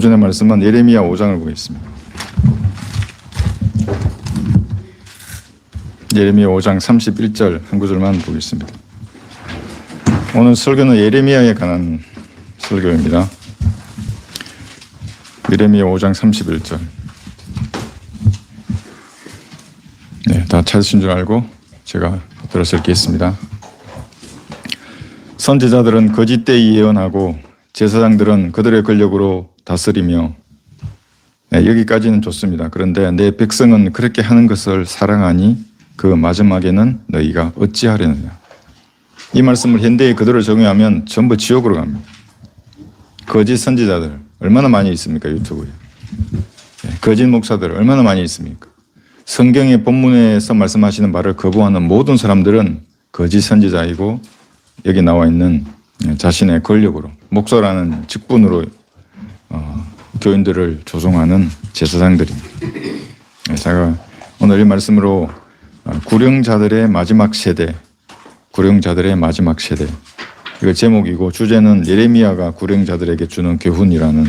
오전의 말씀은 예레미야 5장을 보겠습니다. 예레미야 5장 31절 한 구절만 보겠습니다. 오늘 설교는 예레미야에 관한 설교입니다. 예레미야 5장 31절. 네, 다 찾으신 줄 알고 제가 들어서 읽겠습니다. 선지자들은 거짓되이 예언하고 제사장들은 그들의 권력으로 다스리며. 네, 여기까지는 좋습니다. 그런데 내 백성은 그렇게 하는 것을 사랑하니 그 마지막에는 너희가 어찌하려느냐. 이 말씀을 현대에 그대로 적용하면 전부 지옥으로 갑니다. 거짓 선지자들 얼마나 많이 있습니까? 유튜브에. 네, 거짓 목사들 얼마나 많이 있습니까? 성경의 본문에서 말씀하시는 말을 거부하는 모든 사람들은 거짓 선지자이고 여기 나와 있는 자신의 권력으로 목사라는 직분으로 교인들을 조종하는 제사장들입니다. 네, 제가 오늘 이 말씀으로 구령자들의 마지막 세대, 구령자들의 마지막 세대, 이거 제목이고 주제는 예레미야가 구령자들에게 주는 교훈이라는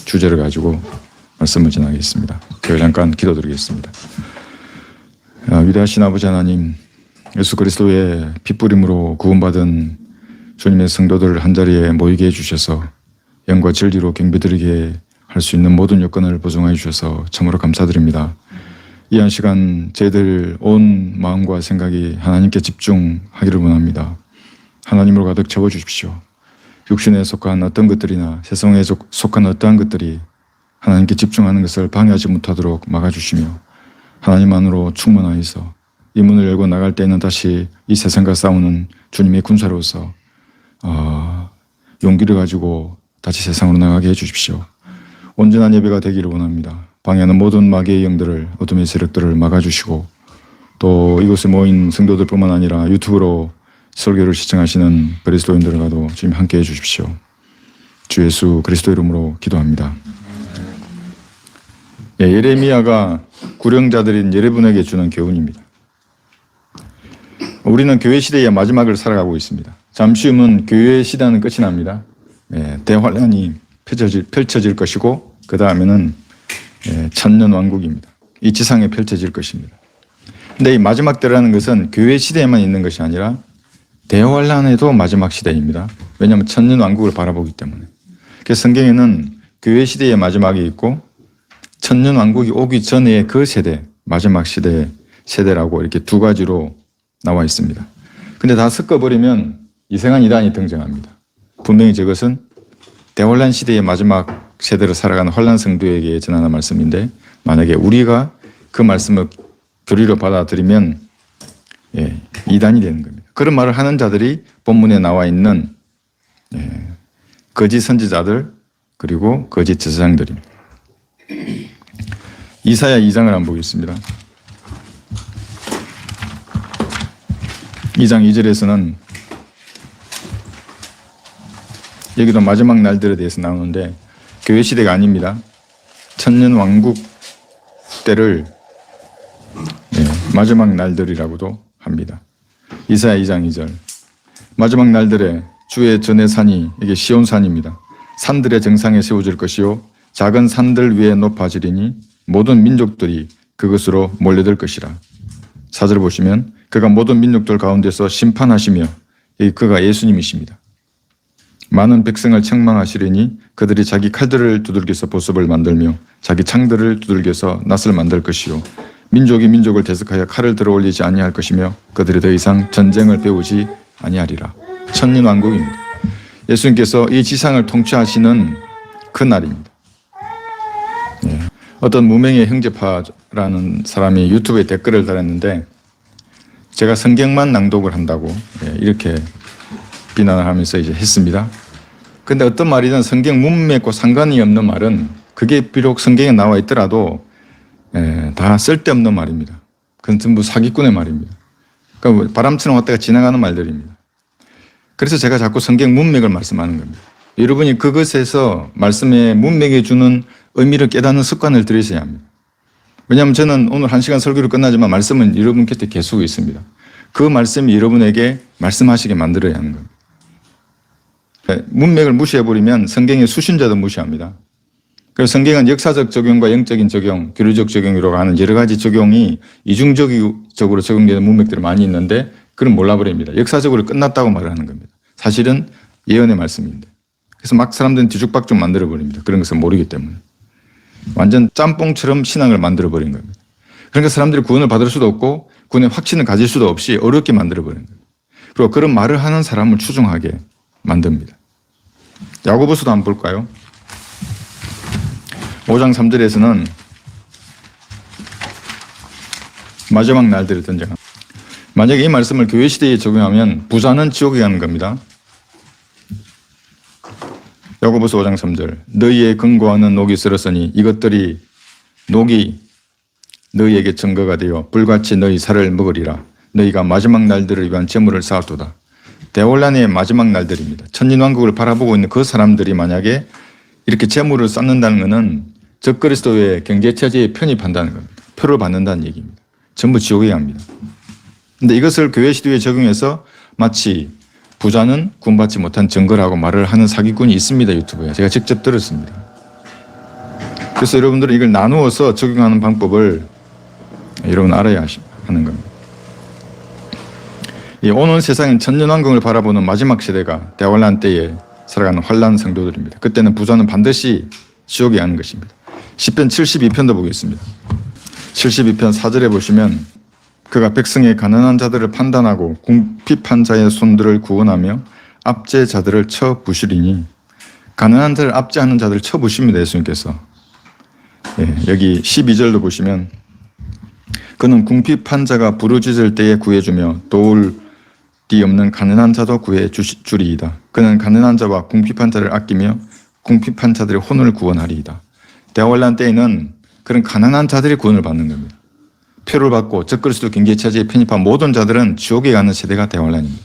주제를 가지고 말씀을 전하겠습니다. 교회 잠깐 기도드리겠습니다. 위대하신 아버지 하나님, 예수 그리스도의 핏부림으로 구원받은 주님의 성도들 한자리에 모이게 해주셔서 영과 진리로 경배드리게 할 수 있는 모든 여건을 보증하여 주셔서 참으로 감사드립니다. 이 한 시간 저희들 온 마음과 생각이 하나님께 집중하기를 원합니다. 하나님으로 가득 채워주십시오. 육신에 속한 어떤 것들이나 세상에 속한 어떠한 것들이 하나님께 집중하는 것을 방해하지 못하도록 막아주시며 하나님 안으로 충만하여서 이 문을 열고 나갈 때는 다시 이 세상과 싸우는 주님의 군사로서 용기를 가지고 다시 세상으로 나가게 해주십시오. 온전한 예배가 되기를 원합니다. 방해하는 모든 마귀의 영들을, 어둠의 세력들을 막아주시고 또 이곳에 모인 성도들뿐만 아니라 유튜브로 설교를 시청하시는 그리스도인들과도 주님 함께해 주십시오. 주 예수 그리스도 이름으로 기도합니다. 예, 예레미야가 구령자들인 여러분에게 주는 교훈입니다. 우리는 교회 시대의 마지막을 살아가고 있습니다. 잠시 후면 교회 시대는 끝이 납니다. 예, 대환란이 펼쳐질 것이고 그 다음에는 천년 왕국입니다. 이 지상에 펼쳐질 것입니다. 근데 이 마지막 때라는 것은 교회 시대에만 있는 것이 아니라 대환란에도 마지막 시대입니다. 왜냐하면 천년 왕국을 바라보기 때문에. 그래서 성경에는 교회 시대의 마지막이 있고 천년 왕국이 오기 전에 그 세대, 마지막 세대라고 이렇게 두 가지로 나와 있습니다. 근데 다 섞어버리면 이상한 이단이 등장합니다. 분명히 저것은 대환란 시대의 마지막 세대를 살아가는 환란 성도에게 전하는 말씀인데 만약에 우리가 그 말씀을 교리로 받아들이면 이단이 되는 겁니다. 그런 말을 하는 자들이 본문에 나와 있는 거짓 선지자들 그리고 거짓 제사장들입니다. 이사야 2장을 한번 보겠습니다. 2장 2절에서는 여기도 마지막 날들에 대해서 나오는데 교회 시대가 아닙니다. 천년 왕국 때를 마지막 날들이라고도 합니다. 이사야 2장 2절. 마지막 날들에 주의 전의 산이, 이게 시온산입니다. 산들의 정상에 세워질 것이요 작은 산들 위에 높아지리니 모든 민족들이 그것으로 몰려들 것이라. 4절 보시면 그가 모든 민족들 가운데서 심판하시며 그가 예수님이십니다. 많은 백성을 책망하시리니 그들이 자기 칼들을 두들겨서 보습을 만들며 자기 창들을 두들겨서 낫을 만들 것이요 민족이 민족을 대적하여 칼을 들어올리지 아니할 것이며 그들이 더 이상 전쟁을 배우지 아니하리라. 천년 왕국입니다. 예수님께서 이 지상을 통치하시는 그 날입니다. 어떤 무명의 형제파라는 사람이 유튜브에 댓글을 달았는데 제가 성경만 낭독을 한다고 이렇게 비난을 하면서 이제 했습니다. 근데 어떤 말이든 성경 문맥과 상관이 없는 말은 그게 비록 성경에 나와 있더라도 다 쓸데없는 말입니다. 그건 전부 사기꾼의 말입니다. 그러니까 바람처럼 왔다가 지나가는 말들입니다. 그래서 제가 자꾸 성경 문맥을 말씀하는 겁니다. 여러분이 그것에서 말씀의 문맥에 주는 의미를 깨닫는 습관을 들이셔야 합니다. 왜냐하면 저는 오늘 1시간 설교를 끝나지만 말씀은 여러분 곁에 계속 있습니다. 그 말씀이 여러분에게 말씀하시게 만들어야 하는 겁니다. 문맥을 무시해버리면 성경의 수신자도 무시합니다. 그래서 성경은 역사적 적용과 영적인 적용, 교류적 적용이라고 하는 여러 가지 적용이 이중적으로 적용되는 문맥들이 많이 있는데 그건 몰라버립니다. 역사적으로 끝났다고 말을 하는 겁니다. 사실은 예언의 말씀입니다. 그래서 막 사람들은 뒤죽박죽 만들어버립니다. 그런 것을 모르기 때문에. 완전 짬뽕처럼 신앙을 만들어버린 겁니다. 그러니까 사람들이 구원을 받을 수도 없고 구원의 확신을 가질 수도 없이 어렵게 만들어버린 거예요. 그리고 그런 말을 하는 사람을 추종하게 만듭니다. 야고보서도 한번 볼까요? 5장 3절에서는 마지막 날들을 던져가. 만약에 이 말씀을 교회 시대에 적용하면 부자는 지옥에 가는 겁니다. 야고보서 5장 3절. 너희의 근거하는 녹이 쓸었으니 이것들이 녹이 너희에게 증거가 되어 불같이 너희 살을 먹으리라. 너희가 마지막 날들을 위한 재물을 쌓았도다. 대혼란의 마지막 날들입니다. 천진왕국을 바라보고 있는 그 사람들이 만약에 이렇게 재물을 쌓는다는 것은 적그리스도의 경제체제에 편입한다는 겁니다. 표를 받는다는 얘기입니다. 전부 지옥에 갑니다. 그런데 이것을 교회 시대에 적용해서 마치 부자는 구원받지 못한 증거라고 말을 하는 사기꾼이 있습니다. 유튜브에. 제가 직접 들었습니다. 그래서 여러분들은 이걸 나누어서 적용하는 방법을 여러분 알아야 하는 겁니다. 이 오는 세상인 천년왕국을 바라보는 마지막 시대가 대환란 때에 살아가는 환란 성도들입니다. 그때는 부자는 반드시 지옥에 가는 것입니다. 시편 72편도 보겠습니다. 72편 4절에 보시면 그가 백성의 가난한 자들을 판단하고 궁핍한 자의 손들을 구원하며 압제자들을 쳐 부시리니 가난한 자를 압제하는 자들을 쳐 부십니다. 예수님께서. 여기 12절도 보시면 그는 궁핍한 자가 부르짖을 때에 구해주며 도울 디 없는 가난한 자도 구해 주리이다. 그는 가난한 자와 궁핍한 자를 아끼며 궁핍한 자들의 혼을 구원하리이다. 대환란 때에는 그런 가난한 자들이 구원을 받는 겁니다. 표를 받고 적그리스도 경제체제에 편입한 모든 자들은 지옥에 가는 세대가 대환란입니다.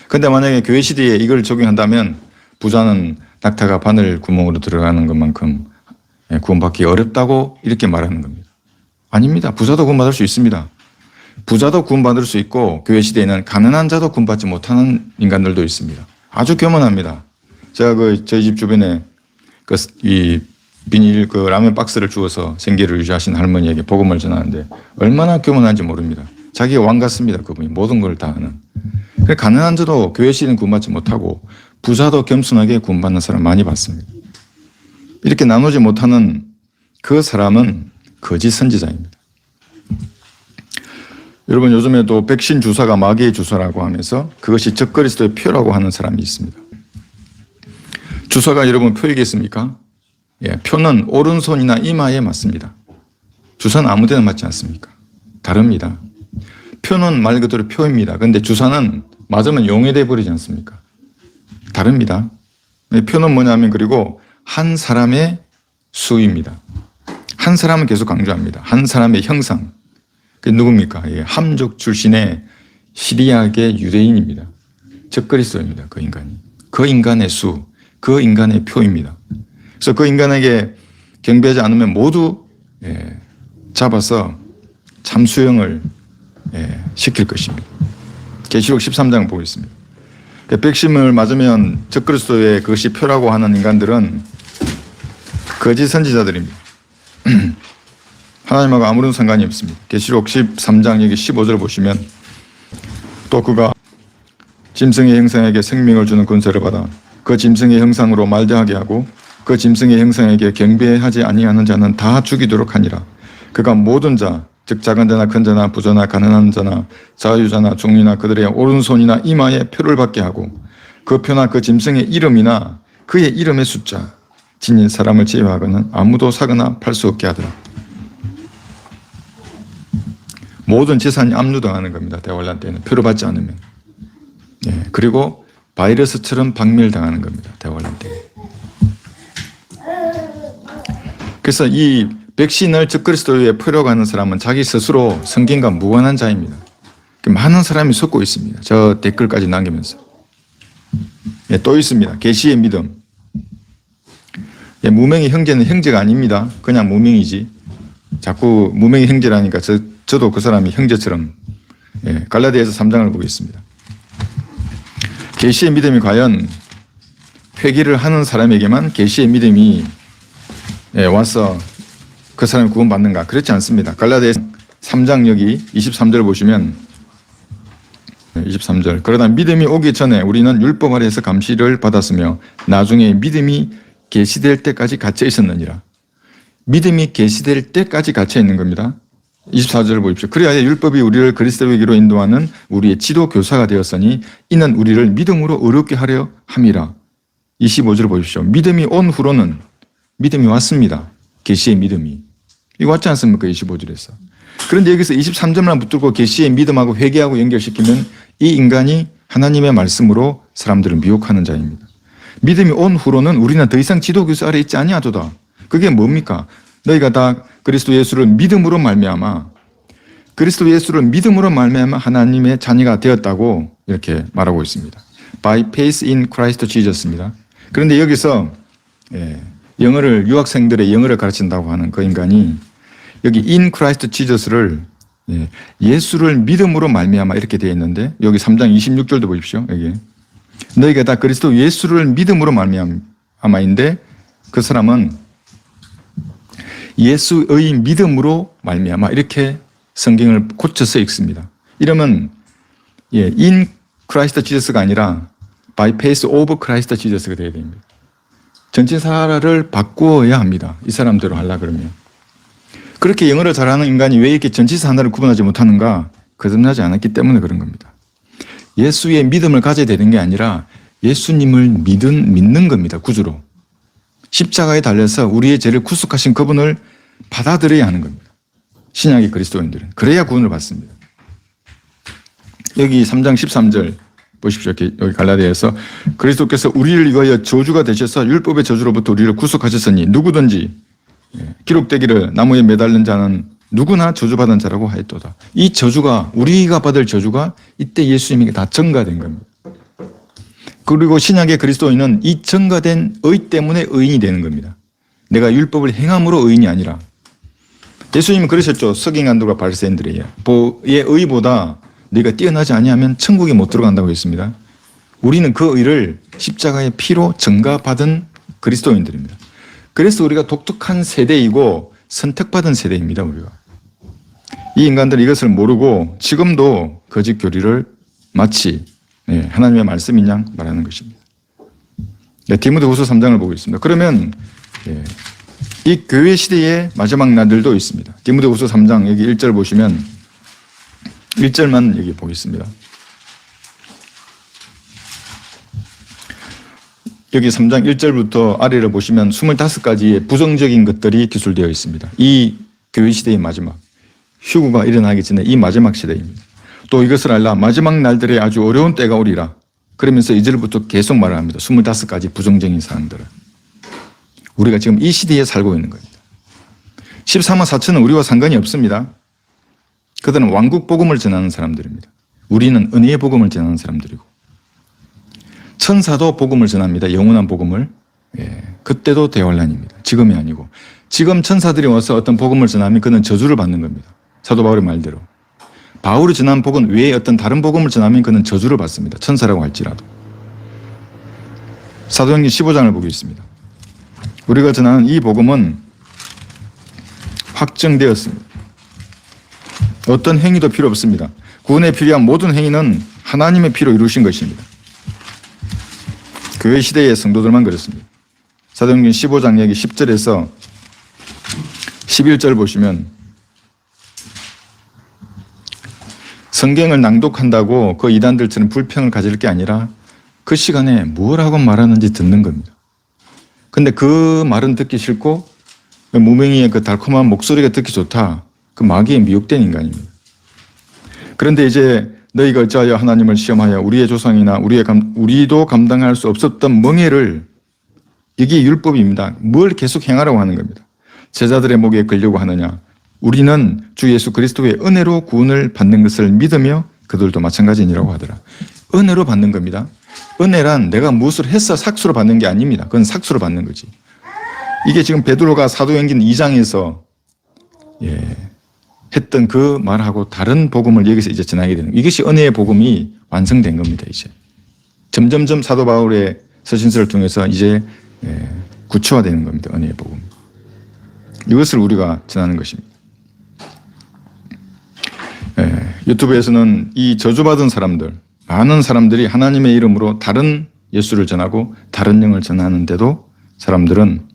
그런데 만약에 교회 시대에 이걸 적용한다면 부자는 낙타가 바늘 구멍으로 들어가는 것만큼 구원받기 어렵다고 이렇게 말하는 겁니다. 아닙니다. 부자도 구원받을 수 있습니다. 부자도 구원받을 수 있고 교회 시대에는 가난한 자도 구원받지 못하는 인간들도 있습니다. 아주 교만합니다. 제가 저희 집 주변에 이 비닐 라면 박스를 주워서 생계를 유지하신 할머니에게 복음을 전하는데 얼마나 교만한지 모릅니다. 자기가 왕 같습니다. 그분이 모든 걸 다 하는. 가난한 자도 교회 시대는 구원받지 못하고 부자도 겸손하게 구원받는 사람 많이 봤습니다. 이렇게 나누지 못하는 그 사람은 거짓 선지자입니다. 여러분 요즘에도 백신 주사가 마귀의 주사라고 하면서 그것이 적그리스도의 표라고 하는 사람이 있습니다. 주사가 여러분 표이겠습니까? 표는 오른손이나 이마에 맞습니다. 주사는 아무 데나 맞지 않습니까? 다릅니다. 표는 말 그대로 표입니다. 그런데 주사는 맞으면 용해돼 버리지 않습니까? 다릅니다. 표는 뭐냐면 그리고 한 사람의 수입니다. 한 사람은 계속 강조합니다. 한 사람의 형상. 그게 누굽니까? 함족 출신의 시리아계 유대인입니다. 적그리스도입니다. 그 인간이. 그 인간의 수, 그 인간의 표입니다. 그래서 그 인간에게 경배하지 않으면 모두 잡아서 참수형을 시킬 것입니다. 계시록 13장 보겠습니다. 백신을 맞으면 적그리스도의 그것이 표라고 하는 인간들은 거짓 선지자들입니다. 하나님하고 아무런 상관이 없습니다. 계시록 13장 여기 15절 보시면 또 그가 짐승의 형상에게 생명을 주는 권세를 받아 그 짐승의 형상으로 말대하게 하고 그 짐승의 형상에게 경배하지 아니하는 자는 다 죽이도록 하니라. 그가 모든 자, 즉 작은 자나 큰 자나 부자나 가난한 자나 자유자나 종이나 그들의 오른손이나 이마에 표를 받게 하고 그 표나 그 짐승의 이름이나 그의 이름의 숫자 지닌 사람을 제외하고는 아무도 사거나 팔 수 없게 하더라. 모든 재산이 압류당하는 겁니다. 대환란 때는 표를 받지 않으면. 그리고 바이러스처럼 박멸당하는 겁니다. 대환란 때. 그래서 이 백신을 적그리스도의 표라고 하는 사람은 자기 스스로 성경과 무관한 자입니다. 많은 사람이 속고 있습니다. 저 댓글까지 남기면서. 또 있습니다. 계시의 믿음. 무명의 형제는 형제가 아닙니다. 그냥 무명이지. 자꾸 무명의 형제라니까 저도 그 사람이 형제처럼. 갈라디아서 3장을 보겠습니다. 계시의 믿음이 과연 회개를 하는 사람에게만 계시의 믿음이 와서 그 사람이 구원받는가? 그렇지 않습니다. 갈라디아서 3장 여기 23절 보시면 23절. 그러나 믿음이 오기 전에 우리는 율법 아래에서 감시를 받았으며 나중에 믿음이 계시될 때까지 갇혀 있었느니라. 믿음이 계시될 때까지 갇혀 있는 겁니다. 24절 보십시오. 그래야 율법이 우리를 그리스도에게로 인도하는 우리의 지도 교사가 되었으니 이는 우리를 믿음으로 의롭게 하려 함이라. 25절 보십시오. 믿음이 온 후로는 믿음이 왔습니다. 계시의 믿음이. 이거 왔지 않습니까? 25절에서. 그런데 여기서 23절만 붙들고 계시의 믿음하고 회개하고 연결시키면 이 인간이 하나님의 말씀으로 사람들을 미혹하는 자입니다. 믿음이 온 후로는 우리는 더 이상 지도교사 아래 있지 아니하도다. 그게 뭡니까? 너희가 다 그리스도 예수를 믿음으로 말미암아 그리스도 예수를 믿음으로 말미암아 하나님의 자녀가 되었다고 이렇게 말하고 있습니다. By faith in Christ Jesus입니다. 그런데 여기서 영어를 유학생들의 영어를 가르친다고 하는 그 인간이 여기 in Christ Jesus를 예수를 믿음으로 말미암아 이렇게 되어 있는데 여기 3장 26절도 보십시오. 여기 너희가 다 그리스도 예수를 믿음으로 말미암아인데 그 사람은 예수의 믿음으로 말미암아 이렇게 성경을 고쳐서 읽습니다. 이러면 in Christ Jesus가 아니라 by faith of Christ Jesus가 되어야 됩니다. 전치사를 바꾸어야 합니다. 이 사람대로 하려고 그러면. 그렇게 영어를 잘하는 인간이 왜 이렇게 전치사 하나를 구분하지 못하는가? 거듭나지 않았기 때문에 그런 겁니다. 예수의 믿음을 가져야 되는 게 아니라 예수님을 믿는 겁니다. 구주로. 십자가에 달려서 우리의 죄를 구속하신 그분을 받아들여야 하는 겁니다. 신약의 그리스도인들은. 그래야 구원을 받습니다. 여기 3장 13절 보십시오. 여기 갈라디아에서 그리스도께서 우리를 위하여 저주가 되셔서 율법의 저주로부터 우리를 구속하셨으니 누구든지 기록되기를 나무에 매달린 자는 누구나 저주받은 자라고 하였도다. 이 저주가 우리가 받을 저주가 이때 예수님에게 다 전가된 겁니다. 그리고 신약의 그리스도인은 이 전가된 의 때문에 의인이 되는 겁니다. 내가 율법을 행함으로 의인이 아니라. 예수님은 그러셨죠. 서기관들과 바리새인들에게 의 의보다 네가 뛰어나지 아니하면 천국에 못 들어간다고 했습니다. 우리는 그 의를 십자가의 피로 전가받은 그리스도인들입니다. 그래서 우리가 독특한 세대이고 선택받은 세대입니다. 우리가. 이 인간들은 이것을 모르고 지금도 거짓 교리를 마치 하나님의 말씀인 양 말하는 것입니다. 디모데후서 3장을 보고 있습니다. 그러면 이 교회 시대의 마지막 날들도 있습니다. 디모데후서 3장 여기 1절 보시면 1절만 여기 보겠습니다. 여기 3장 1절부터 아래를 보시면 25가지의 부정적인 것들이 기술되어 있습니다. 이 교회 시대의 마지막, 휴거가 일어나기 전에 이 마지막 시대입니다. 또 이것을 알라 마지막 날들에 아주 어려운 때가 오리라. 그러면서 2절부터 계속 말을 합니다. 25가지 부정적인 사항들을. 우리가 지금 이 시대에 살고 있는 겁니다. 14만 4천은 우리와 상관이 없습니다. 그들은 왕국 복음을 전하는 사람들입니다. 우리는 은혜의 복음을 전하는 사람들이고 천사도 복음을 전합니다. 영원한 복음을. 그때도 대환란입니다. 지금이 아니고. 지금 천사들이 와서 어떤 복음을 전하면 그는 저주를 받는 겁니다. 사도 바울의 말대로. 바울이 전한 복음 외에 어떤 다른 복음을 전하면 그는 저주를 받습니다. 천사라고 할지라도. 사도행전 15장을 보고 있습니다. 우리가 전하는 이 복음은 확정되었습니다. 어떤 행위도 필요 없습니다. 구원에 필요한 모든 행위는 하나님의 피로 이루신 것입니다. 교회 시대의 성도들만 그렇습니다. 사도행전 15장 여기 10절에서 11절 보시면 성경을 낭독한다고 그 이단들처럼 불평을 가질 게 아니라 그 시간에 뭐라고 말하는지 듣는 겁니다. 근데 그 말은 듣기 싫고 무명이의 그 달콤한 목소리가 듣기 좋다. 그 마귀에 미혹된 인간입니다. 그런데 이제 너희가 어찌하여 하나님을 시험하여 우리의 조상이나 우리도 감당할 수 없었던 멍해를 이게 율법입니다. 뭘 계속 행하라고 하는 겁니다. 제자들의 목에 걸려고 하느냐. 우리는 주 예수 그리스도의 은혜로 구원을 받는 것을 믿으며 그들도 마찬가지니라고 하더라. 은혜로 받는 겁니다. 은혜란 내가 무엇을 해서 삭수로 받는 게 아닙니다. 그건 삭수로 받는 거지. 이게 지금 베드로가 사도행전 2장에서 했던 그 말하고 다른 복음을 여기서 이제 전하게 되는 거예요. 이것이 은혜의 복음이 완성된 겁니다. 이제 점점점 사도 바울의 서신서를 통해서 이제 구체화되는 겁니다. 은혜의 복음. 이것을 우리가 전하는 것입니다. 유튜브에서는 이 저주받은 사람들, 많은 사람들이 하나님의 이름으로 다른 예수를 전하고 다른 영을 전하는데도 사람들은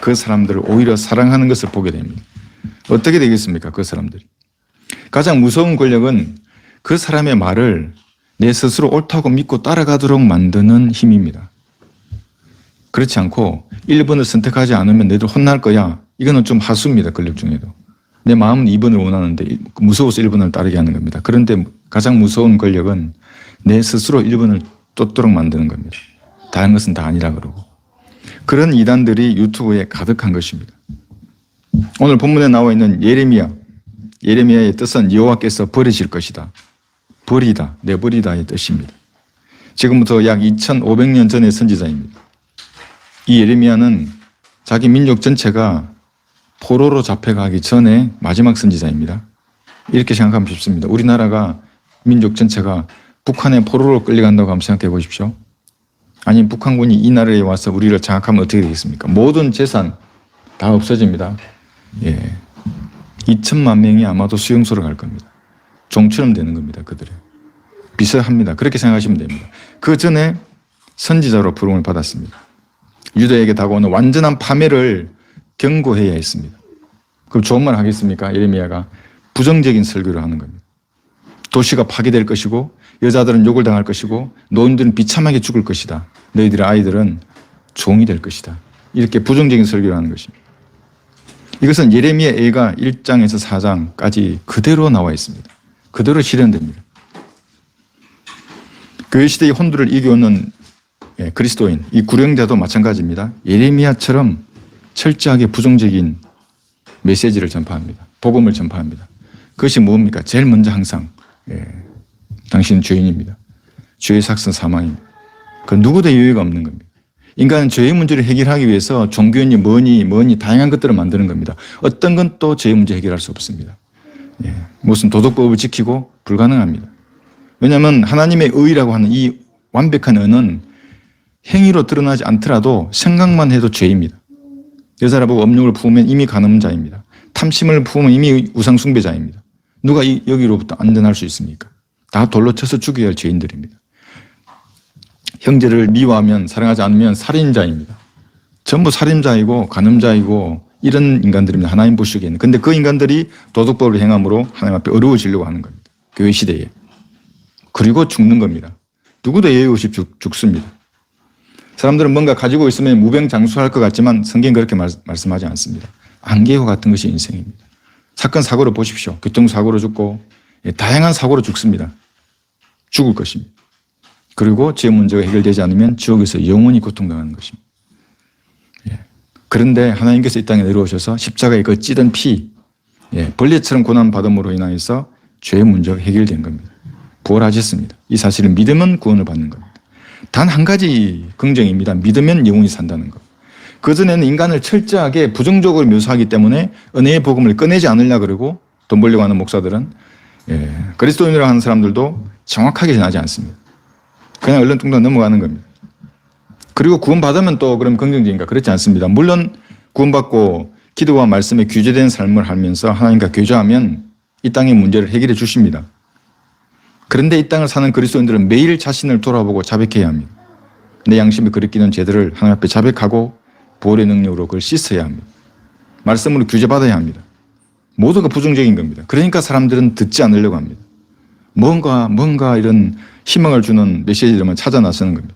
그 사람들을 오히려 사랑하는 것을 보게 됩니다. 어떻게 되겠습니까? 그 사람들이. 가장 무서운 권력은 그 사람의 말을 내 스스로 옳다고 믿고 따라가도록 만드는 힘입니다. 그렇지 않고 1번을 선택하지 않으면 너희들 혼날 거야. 이거는 좀 하수입니다. 권력 중에도. 내 마음은 2번을 원하는데 무서워서 1번을 따르게 하는 겁니다. 그런데 가장 무서운 권력은 내 스스로 1번을 쫓도록 만드는 겁니다. 다른 것은 다 아니라 그러고. 그런 이단들이 유튜브에 가득한 것입니다. 오늘 본문에 나와 있는 예레미야의 뜻은 여호와께서 버리실 것이다. 버리다, 내버리다의 뜻입니다. 지금부터 약 2500년 전의 선지자입니다. 이 예레미야는 자기 민족 전체가 포로로 잡혀가기 전에 마지막 선지자입니다. 이렇게 생각하면 쉽습니다. 우리나라가 민족 전체가 북한의 포로로 끌려간다고 한번 생각해 보십시오. 아니 북한군이 이 나라에 와서 우리를 장악하면 어떻게 되겠습니까? 모든 재산 다 없어집니다. 2천만 명이 아마도 수용소로 갈 겁니다. 종처럼 되는 겁니다. 그들이. 비슷합니다. 그렇게 생각하시면 됩니다. 그 전에 선지자로 부름을 받았습니다. 유대에게 다가오는 완전한 파멸을 경고해야 했습니다. 그럼 좋은 말 하겠습니까? 예레미야가 부정적인 설교를 하는 겁니다. 도시가 파괴될 것이고 여자들은 욕을 당할 것이고 노인들은 비참하게 죽을 것이다. 너희들의 아이들은 종이 될 것이다. 이렇게 부정적인 설교를 하는 것입니다. 이것은 예레미야 애가 1장에서 4장까지 그대로 나와 있습니다. 그대로 실현됩니다. 교회 시대의 혼두를 이겨오는 그리스도인, 이 구령자도 마찬가지입니다. 예레미야처럼 철저하게 부정적인 메시지를 전파합니다. 복음을 전파합니다. 그것이 뭡니까? 제일 먼저 항상 당신은 죄인입니다. 죄의 삭선 사망입니다. 그 누구도 여유가 없는 겁니다. 인간은 죄의 문제를 해결하기 위해서 종교인이 뭐니 다양한 것들을 만드는 겁니다. 어떤 건 또 죄의 문제 해결할 수 없습니다. 무슨 도덕법을 지키고 불가능합니다. 왜냐하면 하나님의 의라고 하는 이 완벽한 의는 행위로 드러나지 않더라도 생각만 해도 죄입니다. 여자를 보고 음욕을 부으면 이미 간음자입니다. 탐심을 부으면 이미 우상숭배자입니다. 누가 여기로부터 안전할 수 있습니까? 다 돌로 쳐서 죽여야 할 죄인들입니다. 형제를 미워하면 사랑하지 않으면 살인자입니다. 전부 살인자이고 간음자이고 이런 인간들입니다. 하나님 보시기에는. 그런데 그 인간들이 도덕법을 행함으로 하나님 앞에 어려워지려고 하는 겁니다. 교회 시대에. 그리고 죽는 겁니다. 누구도 예외 없이 죽습니다. 사람들은 뭔가 가지고 있으면 무병장수할 것 같지만 성경은 그렇게 말씀하지 않습니다. 안개와 같은 것이 인생입니다. 사건 사고로 보십시오. 교통사고로 죽고 다양한 사고로 죽습니다. 죽을 것입니다. 그리고 죄 문제가 해결되지 않으면 지옥에서 영원히 고통당하는 것입니다. 그런데 하나님께서 이 땅에 내려오셔서 십자가에 그 찌든 피, 벌레처럼 고난받음으로 인하여서 죄의 문제가 해결된 겁니다. 부활하셨습니다. 이 사실을 믿으면 구원을 받는 겁니다. 단 한 가지 긍정입니다. 믿으면 영원히 산다는 것. 그전에는 인간을 철저하게 부정적으로 묘사하기 때문에 은혜의 복음을 꺼내지 않으려고 그러고 돈 벌려고 하는 목사들은 그리스도인이라고 하는 사람들도 정확하게 전하지 않습니다. 그냥 얼른뚱땅 넘어가는 겁니다. 그리고 구원받으면 또 그럼 긍정적인가? 그렇지 않습니다. 물론 구원받고 기도와 말씀에 규제된 삶을 하면서 하나님과 교제하면 이 땅의 문제를 해결해 주십니다. 그런데 이 땅을 사는 그리스도인들은 매일 자신을 돌아보고 자백해야 합니다. 내 양심에 그리끼는 죄들을 하나님 앞에 자백하고 보혈의 능력으로 그걸 씻어야 합니다. 말씀으로 규제받아야 합니다. 모두가 부정적인 겁니다. 그러니까 사람들은 듣지 않으려고 합니다. 뭔가 이런 희망을 주는 메시지들만 찾아 나서는 겁니다.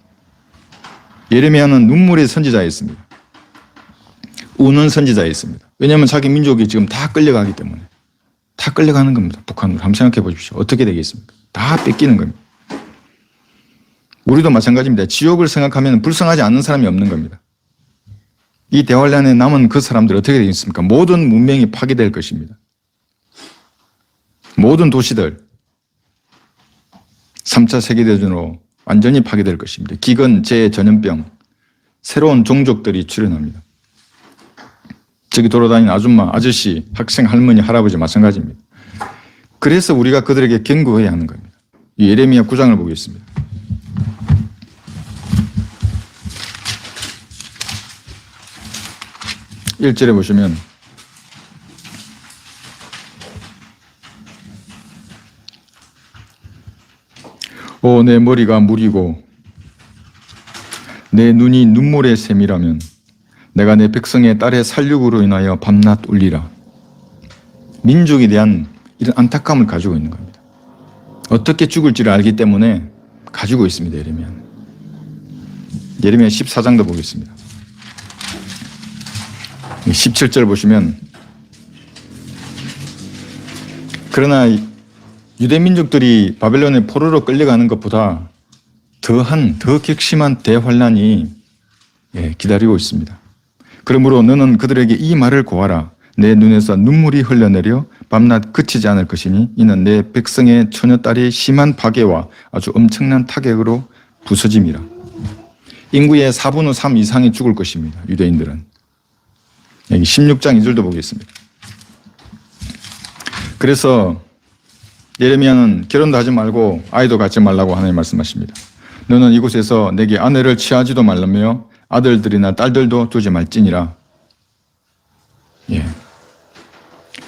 예레미야는 눈물의 선지자였습니다. 우는 선지자였습니다. 왜냐하면 자기 민족이 지금 다 끌려가기 때문에. 다 끌려가는 겁니다. 북한으로. 한번 생각해 보십시오. 어떻게 되겠습니까? 다 뺏기는 겁니다. 우리도 마찬가지입니다. 지옥을 생각하면 불쌍하지 않는 사람이 없는 겁니다. 이 대환란에 남은 그 사람들 어떻게 되겠습니까? 모든 문명이 파괴될 것입니다. 모든 도시들 3차 세계대전으로 완전히 파괴될 것입니다. 기근, 재해, 전염병, 새로운 종족들이 출현합니다. 저기 돌아다니는 아줌마, 아저씨, 학생, 할머니, 할아버지 마찬가지입니다. 그래서 우리가 그들에게 경고해야 하는 겁니다. 예레미야 9장을 보겠습니다. 1절에 보시면 오, 내 머리가 물이고 내 눈이 눈물의 샘이라면 내가 내 백성의 딸의 살육으로 인하여 밤낮 울리라. 민족에 대한 이런 안타까움을 가지고 있는 겁니다. 어떻게 죽을지를 알기 때문에 가지고 있습니다. 예레미야 14장도 보겠습니다. 17절 보시면 그러나 유대 민족들이 바벨론의 포로로 끌려가는 것보다 더 격심한 대환란이 기다리고 있습니다. 그러므로 너는 그들에게 이 말을 고하라. 내 눈에서 눈물이 흘러내려 밤낮 그치지 않을 것이니 이는 내 백성의 처녀딸이 심한 파괴와 아주 엄청난 타격으로 부서짐이라. 인구의 4분의 3 이상이 죽을 것입니다. 유대인들은. 여기 16장 2절도 보겠습니다. 그래서 예레미야는 결혼도 하지 말고 아이도 갖지 말라고 하나님 말씀하십니다. 너는 이곳에서 내게 아내를 취하지도 말라며 아들들이나 딸들도 두지 말지니라.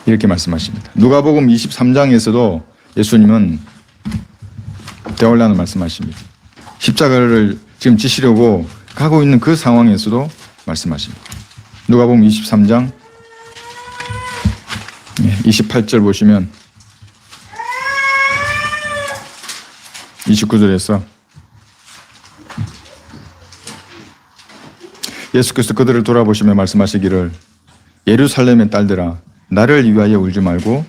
이렇게 말씀하십니다. 누가복음 23장에서도 예수님은 대환란을 말씀하십니다. 십자가를 지금 지시려고 가고 있는 그 상황에서도 말씀하십니다. 누가복음 23장 28절 보시면 29절에서 예수께서 그들을 돌아보시며 말씀하시기를 예루살렘의 딸들아 나를 위하여 울지 말고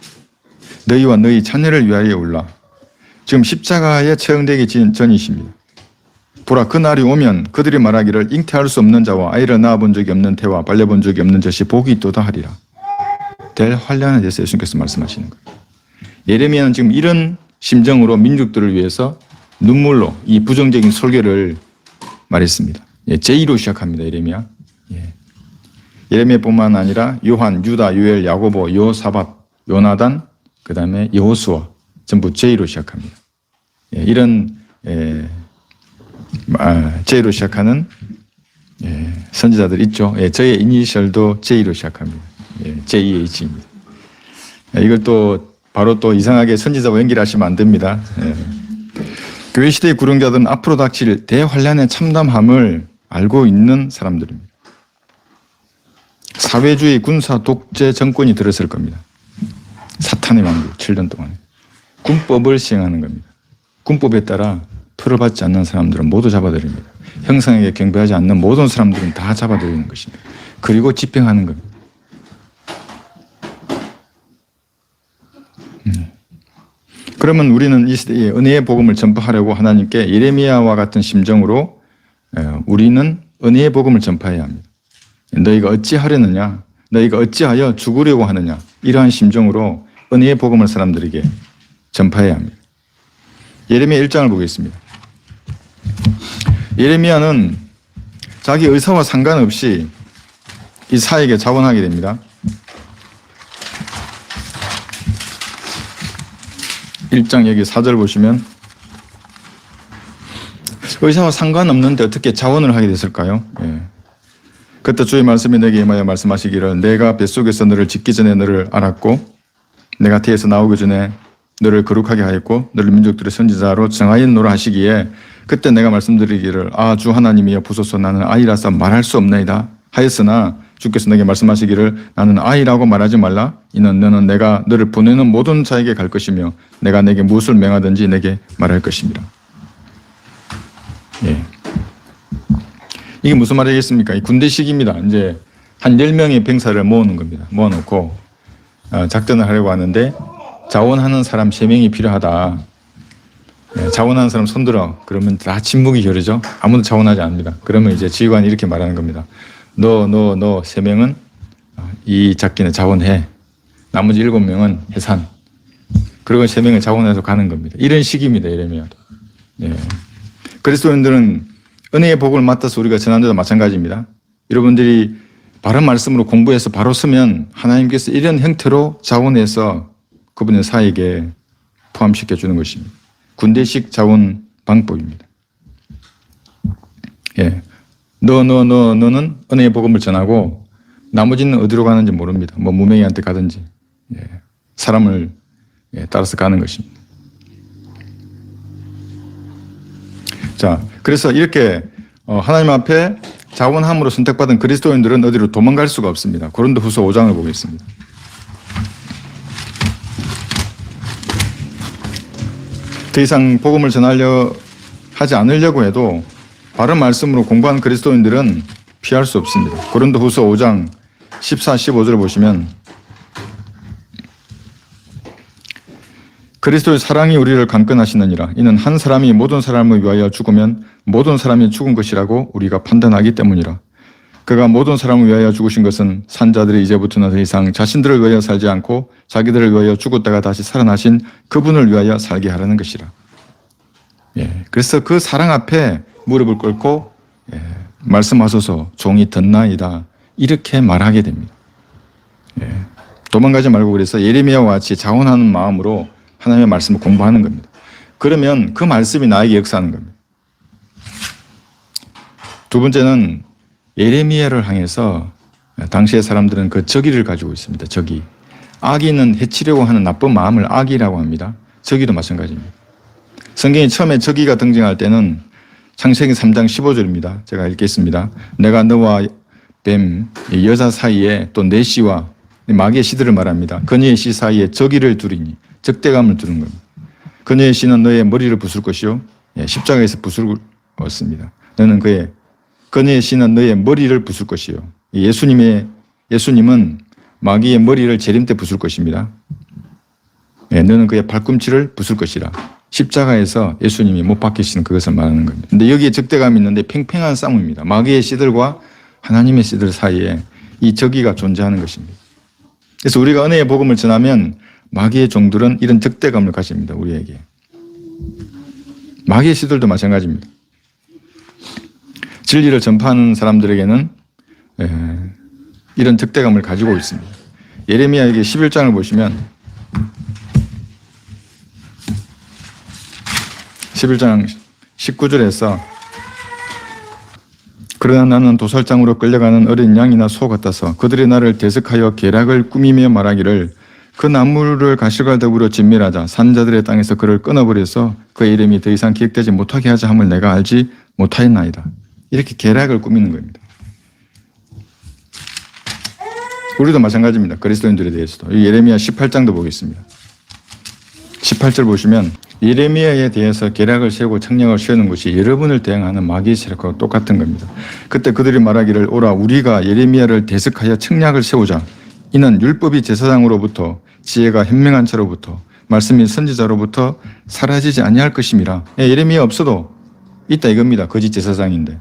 너희와 너희 자녀를 위하여 울라. 지금 십자가에 처형되기 전이십니다. 보라 그 날이 오면 그들이 말하기를 잉태할 수 없는 자와 아이를 낳아본 적이 없는 태와 발려본 적이 없는 젖이 복이 있도다 하리라. 대환란에 대해서 예수님께서 말씀하시는 거예요. 예레미야는 지금 이런 심정으로 민족들을 위해서 눈물로 이 부정적인 설교를 말했습니다. 제2로 시작합니다. 예레미야. 예레미야뿐만 아니라 요한, 유다, 요엘, 야고보, 여호사밧, 요나단, 그 다음에 여호수아 전부 제2로 시작합니다. 이런 제2로 시작하는 선지자들 있죠. 저의 이니셜도 제2로 시작합니다. JH입니다. 이걸 또 바로 또 이상하게 선지자와 연결하시면 안 됩니다. 교회 시대의 구령자들은 앞으로 닥칠 대환란의 참담함을 알고 있는 사람들입니다. 사회주의 군사 독재 정권이 들었을 겁니다. 사탄의 왕국 7년 동안 군법을 시행하는 겁니다. 군법에 따라 풀어받지 않는 사람들은 모두 잡아들입니다. 형상에게 경배하지 않는 모든 사람들은 다 잡아들이는 것입니다. 그리고 집행하는 겁니다. 그러면 우리는 이 시대에 은혜의 복음을 전파하려고 하나님께 예레미야와 같은 심정으로 우리는 은혜의 복음을 전파해야 합니다. 너희가 어찌하려느냐? 너희가 어찌하여 죽으려고 하느냐? 이러한 심정으로 은혜의 복음을 사람들에게 전파해야 합니다. 예레미야 1장을 보겠습니다. 예레미야는 자기 의사와 상관없이 이사에게 자원하게 됩니다. 1장 여기 4절 보시면 의사와 상관없는데 어떻게 자원을 하게 됐을까요? 그때 주의 말씀이 내게 임하여 말씀하시기를 내가 뱃속에서 너를 짓기 전에 너를 알았고 내가 태에서 나오기 전에 너를 거룩하게 하였고 너를 민족들의 선지자로 정하였노라 하시기에 그때 내가 말씀드리기를 주 하나님이여 보소서 나는 아이라서 말할 수 없나이다 하였으나 주께서 내게 말씀하시기를 나는 아이라고 말하지 말라 이는 너는 내가 너를 보내는 모든 자에게 갈 것이며 내가 내게 무엇을 명하든지 내게 말할 것입니다. 이게 무슨 말이겠습니까? 이 군대식입니다. 이제 한 10명의 병사를 모으는 겁니다. 모아놓고 작전을 하려고 하는데 자원하는 사람 3명이 필요하다. 자원하는 사람 손들어. 그러면 다 침묵이 겨루죠. 아무도 자원하지 않습니다. 그러면 이제 지휘관이 이렇게 말하는 겁니다. 너 3명은 이 작전에 자원해. 나머지 7명은 해산. 그리고 3명은 자원해서 가는 겁니다. 이런 식입니다. 예레미야도. 그리스도인들은 은혜의 복을 맡아서 우리가 전하는 데도 마찬가지입니다. 여러분들이 바른 말씀으로 공부해서 바로 쓰면 하나님께서 이런 형태로 자원해서 그분의 사에게 포함시켜 주는 것입니다. 군대식 자원 방법입니다. 너는 은혜의 복음을 전하고 나머지는 어디로 가는지 모릅니다. 뭐 무명이한테 가든지 사람을 따라서 가는 것입니다. 자, 그래서 이렇게 하나님 앞에 자원함으로 선택받은 그리스도인들은 어디로 도망갈 수가 없습니다. 고린도후서 5장을 보겠습니다. 더 이상 복음을 하지 않으려고 해도 바른 말씀으로 공부한 그리스도인들은 피할 수 없습니다. 고린도후서 5장 14, 15절을 보시면 그리스도의 사랑이 우리를 강권하시느니라. 이는 한 사람이 모든 사람을 위하여 죽으면 모든 사람이 죽은 것이라고 우리가 판단하기 때문이라. 그가 모든 사람을 위하여 죽으신 것은 산자들이 이제부터는 더 이상 자신들을 위하여 살지 않고 자기들을 위하여 죽었다가 다시 살아나신 그분을 위하여 살게 하라는 것이라. 그래서 그 사랑 앞에 무릎을 꿇고 말씀하소서 종이 듣나이다 이렇게 말하게 됩니다. 도망가지 말고 그래서 예레미야와 같이 자원하는 마음으로 하나님의 말씀을 공부하는 겁니다. 그러면 그 말씀이 나에게 역사하는 겁니다. 두 번째는 예레미야를 향해서 당시의 사람들은 그 적의를 가지고 있습니다. 적의. 악인은 해치려고 하는 나쁜 마음을 악이라고 합니다. 적의도 마찬가지입니다. 성경이 처음에 적의가 등장할 때는 창세기 3장 15절입니다. 제가 읽겠습니다. 내가 너와 뱀, 여자 사이에 또 내 씨와 마귀의 씨들을 말합니다. 그녀의 씨 사이에 적의를 두리니 적대감을 두는 겁니다. 그녀의 씨는 너의 머리를 부술 것이요 십자가에서 부술었습니다. 너는 그녀의 씨는 너의 머리를 부술 것이요. 예수님은 마귀의 머리를 재림 때 부술 것입니다. 너는 그의 발꿈치를 부술 것이라. 십자가에서 예수님이 못 박히시는 그것을 말하는 겁니다. 근데 여기에 적대감이 있는데 팽팽한 싸움입니다. 마귀의 씨들과 하나님의 씨들 사이에 이 적의가 존재하는 것입니다. 그래서 우리가 은혜의 복음을 전하면 마귀의 종들은 이런 적대감을 가집니다. 우리에게. 마귀의 씨들도 마찬가지입니다. 진리를 전파하는 사람들에게는 이런 적대감을 가지고 있습니다. 예레미야에게 11장을 보시면 11장 19절에서 그러나 나는 도살장으로 끌려가는 어린 양이나 소 같아서 그들이 나를 대적하여 계략을 꾸미며 말하기를 그 나무를 가시가 더불어 진멸하자 산자들의 땅에서 그를 끊어버려서 그의 이름이 더 이상 기억되지 못하게 하자 함을 내가 알지 못하였나이다. 이렇게 계략을 꾸미는 겁니다. 우리도 마찬가지입니다. 그리스도인들에 대해서도. 예레미야 18장도 보겠습니다. 18절 보시면 예레미야에 대해서 계략을 세우고 책략을 세우는 것이 여러분을 대항하는 마귀의 세력과 똑같은 겁니다. 그때 그들이 말하기를 오라 우리가 예레미야를 대적하여 책략을 세우자. 이는 율법이 제사장으로부터 지혜가 현명한 자로부터 말씀이 선지자로부터 사라지지 아니할 것임이라. 예레미야 없어도 있다 이겁니다. 거짓 제사장인데.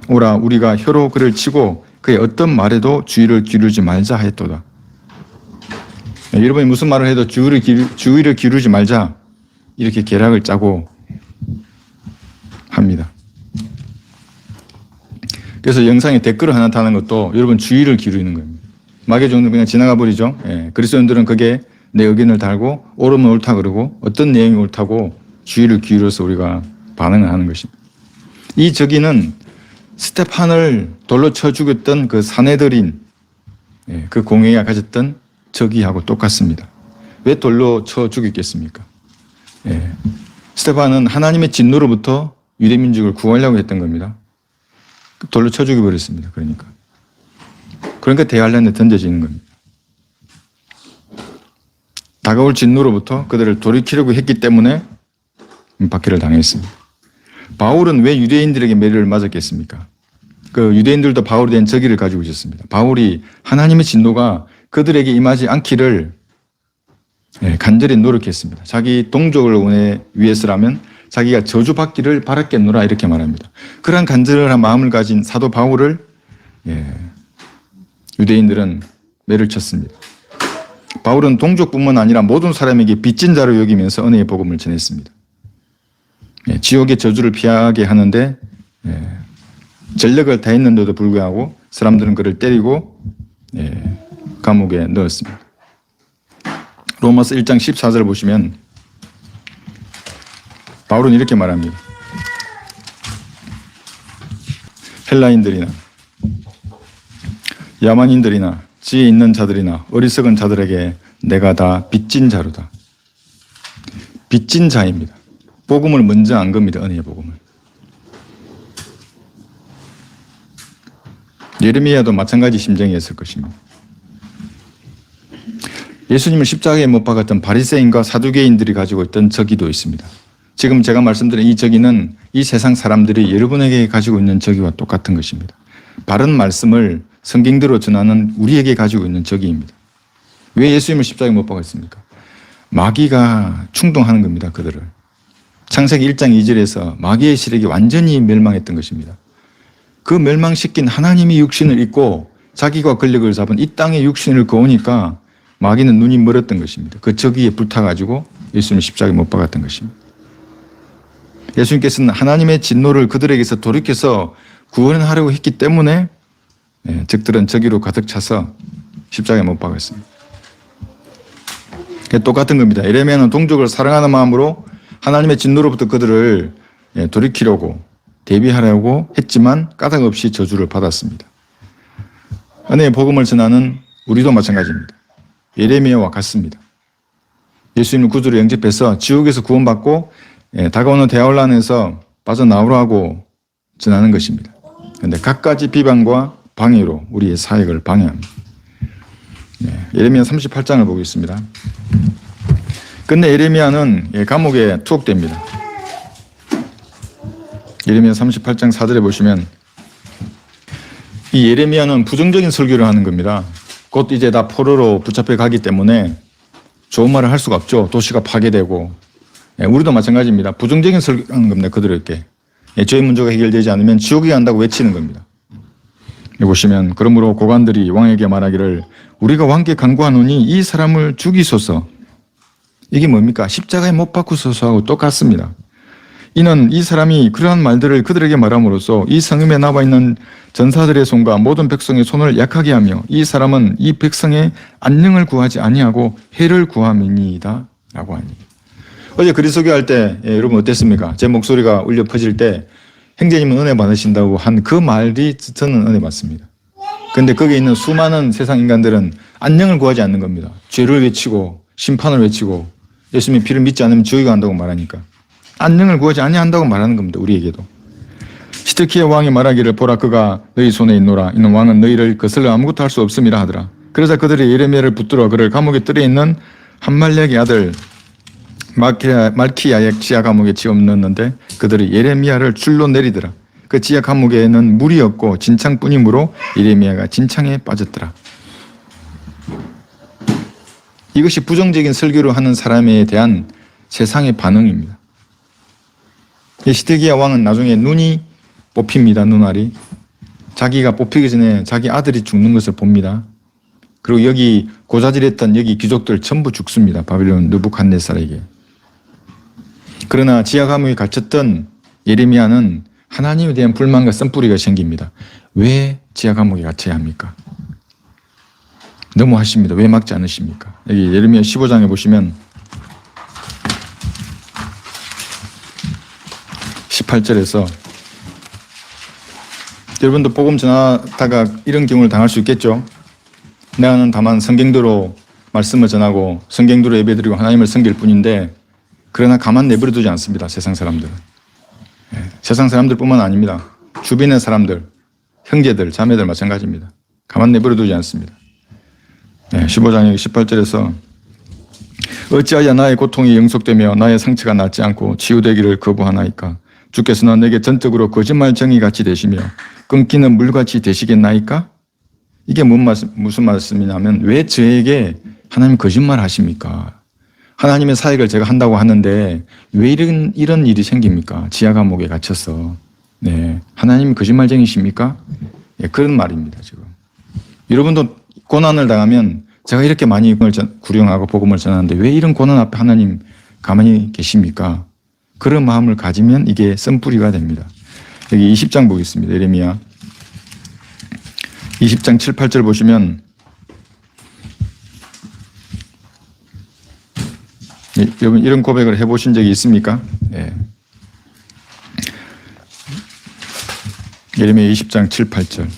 오라 우리가 혀로 그를 치고 그의 어떤 말에도 주의를 기울이지 말자 하였도다. 여러분이 무슨 말을 해도 주의를 기울이지 말자 이렇게 계략을 짜고 합니다. 그래서 영상에 댓글을 하나 다는 것도 여러분 주의를 기울이는 겁니다. 마귀의 종들은 그냥 지나가 버리죠. 그리스도인들은 그게 내 의견을 달고 옳으면 옳다 그러고 어떤 내용이 옳다고 주의를 기울여서 우리가 반응을 하는 것입니다. 이 적의는 스테판을 돌로 쳐 죽였던 그 사내들인 그 공회가 가졌던 적의하고 똑같습니다. 왜 돌로 쳐 죽였겠습니까? 스테판은 하나님의 진노로부터 유대민족을 구하려고 했던 겁니다. 돌로 쳐 죽여버렸습니다. 그러니까 대환란에 던져지는 겁니다. 다가올 진노로부터 그들을 돌이키려고 했기 때문에 박해를 당했습니다. 바울은 왜 유대인들에게 매를 맞았겠습니까? 그 유대인들도 바울에 대한 적의를 가지고 있었습니다. 바울이 하나님의 진노가 그들에게 임하지 않기를 간절히 노력했습니다. 자기 동족을 위해서라면 자기가 저주받기를 바랐겠노라 이렇게 말합니다. 그러한 간절한 마음을 가진 사도 바울을 유대인들은 매를 쳤습니다. 바울은 동족뿐만 아니라 모든 사람에게 빚진 자로 여기면서 은혜의 복음을 전했습니다. 지옥의 저주를 피하게 하는데 전력을 다했는데도 불구하고 사람들은 그를 때리고 감옥에 넣었습니다. 로마서 1장 14절 보시면 바울은 이렇게 말합니다. 헬라인들이나 야만인들이나 지혜 있는 자들이나 어리석은 자들에게 내가 다 빚진 자로다. 빚진 자입니다. 복음을 먼저 안 겁니다. 은혜의 복음을. 예레미야도 마찬가지 심정이었을 것입니다. 예수님을 십자가에 못 박았던 바리새인과 사두개인들이 가지고 있던 저기도 있습니다. 지금 제가 말씀드린 이 저기는 이 세상 사람들이 여러분에게 가지고 있는 저기와 똑같은 것입니다. 바른 말씀을 성경대로 전하는 우리에게 가지고 있는 저기입니다. 왜 예수님을 십자가에 못 박았습니까? 마귀가 충동하는 겁니다. 그들을. 창세기 1장 2절에서 마귀의 세력이 완전히 멸망했던 것입니다. 그 멸망시킨 하나님이 육신을 입고 자기가 권력을 잡은 이 땅에 육신을 거우니까 마귀는 눈이 멀었던 것입니다. 그 저기에 불타가지고 예수님을 십자가에 못 박았던 것입니다. 예수님께서는 하나님의 진노를 그들에게서 돌이켜서 구원하려고 했기 때문에 적들은 저기로 가득 차서 십자가에 못 박았습니다. 똑같은 겁니다. 예레미야는 동족을 사랑하는 마음으로 하나님의 진노로부터 그들을 돌이키려고 대비하려고 했지만 까닭없이 저주를 받았습니다. 은혜의 복음을 전하는 우리도 마찬가지입니다. 예레미야와 같습니다. 예수님을 구주로 영접해서 지옥에서 구원받고 다가오는 대환란에서 빠져나오라고 전하는 것입니다. 그런데 갖가지 비방과 방해로 우리의 사역을 방해합니다. 예레미야 38장을 보겠습니다. 근데 예레미야는 감옥에 투옥됩니다. 예레미야 38장 4절에 보시면 이 예레미야는 부정적인 설교를 하는 겁니다. 곧 이제 다 포로로 붙잡혀 가기 때문에 좋은 말을 할 수가 없죠. 도시가 파괴되고. 우리도 마찬가지입니다. 부정적인 설교를 하는 겁니다. 그들에게. 죄의 문제가 해결되지 않으면 지옥에 간다고 외치는 겁니다. 여기 보시면 그러므로 고관들이 왕에게 말하기를 우리가 왕께 간구하노니 이 사람을 죽이소서. 이게 뭡니까? 십자가에 못 박으소서하고 똑같습니다. 이는 이 사람이 그러한 말들을 그들에게 말함으로써 이 성읍에 나와 있는 전사들의 손과 모든 백성의 손을 약하게 하며 이 사람은 이 백성의 안녕을 구하지 아니하고 해를 구함이니이다 라고 하니. 어제 그리스도교 할 때 여러분 어땠습니까? 제 목소리가 울려 퍼질 때 형제님은 은혜 받으신다고 한 그 말이 저는 은혜 받습니다. 그런데 거기에 있는 수많은 세상 인간들은 안녕을 구하지 않는 겁니다. 죄를 외치고 심판을 외치고 예수님의 피를 믿지 않으면 지옥에 간다고 말하니까 안녕을 구하지 아니한다고 말하는 겁니다. 우리에게도. 시드키야 왕이 말하기를 보라 그가 너희 손에 있노라. 이는 왕은 너희를 거슬러 아무것도 할 수 없음이라 하더라. 그러자 그들이 예레미야를 붙들어 그를 감옥에 들여 있는 한말렉의 아들 말키야의 지하 감옥에 집어넣었는데 그들이 예레미야를 줄로 내리더라. 그 지하 감옥에는 물이 없고 진창뿐이므로 예레미야가 진창에 빠졌더라. 이것이 부정적인 설교를 하는 사람에 대한 세상의 반응입니다. 시드기야 왕은 나중에 눈이 뽑힙니다. 눈알이. 자기가 뽑히기 전에 자기 아들이 죽는 것을 봅니다. 그리고 여기 고자질했던 여기 귀족들 전부 죽습니다. 바빌론 느부갓네살에게. 그러나 지하 감옥에 갇혔던 예레미야는 하나님에 대한 불만과 쓴뿌리가 생깁니다. 왜 지하 감옥에 갇혀야 합니까? 너무하십니다. 왜 막지 않으십니까? 여기 예레미야 15장에 보시면 18절에서 여러분도 복음 전하다가 이런 경우를 당할 수 있겠죠. 나는 다만 성경대로 말씀을 전하고 성경대로 예배드리고 하나님을 섬길 뿐인데 그러나 가만 내버려두지 않습니다. 세상 사람들은. 세상 사람들뿐만 아닙니다. 주변의 사람들, 형제들, 자매들 마찬가지입니다. 가만 내버려두지 않습니다. 15장 18절에서 어찌하여 나의 고통이 영속되며 나의 상처가 낫지 않고 치유되기를 거부하나이까. 주께서는 내게 전적으로 거짓말 정의같이 되시며 끊기는 물같이 되시겠나이까? 이게 무슨 말씀이냐면 왜 저에게 하나님 거짓말 하십니까? 하나님의 사역을 제가 한다고 하는데 왜 이런 일이 생깁니까? 지하 감옥에 갇혀서. 하나님이 거짓말쟁이십니까? 그런 말입니다, 지금. 여러분도 고난을 당하면 제가 이렇게 많이 구령하고 복음을 전하는데 왜 이런 고난 앞에 하나님 가만히 계십니까? 그런 마음을 가지면 이게 쓴뿌리가 됩니다. 여기 20장 보겠습니다. 예레미야 20장 7, 8절 보시면 여러분 이런 고백을 해보신 적이 있습니까? 예레미야 20장 7, 8절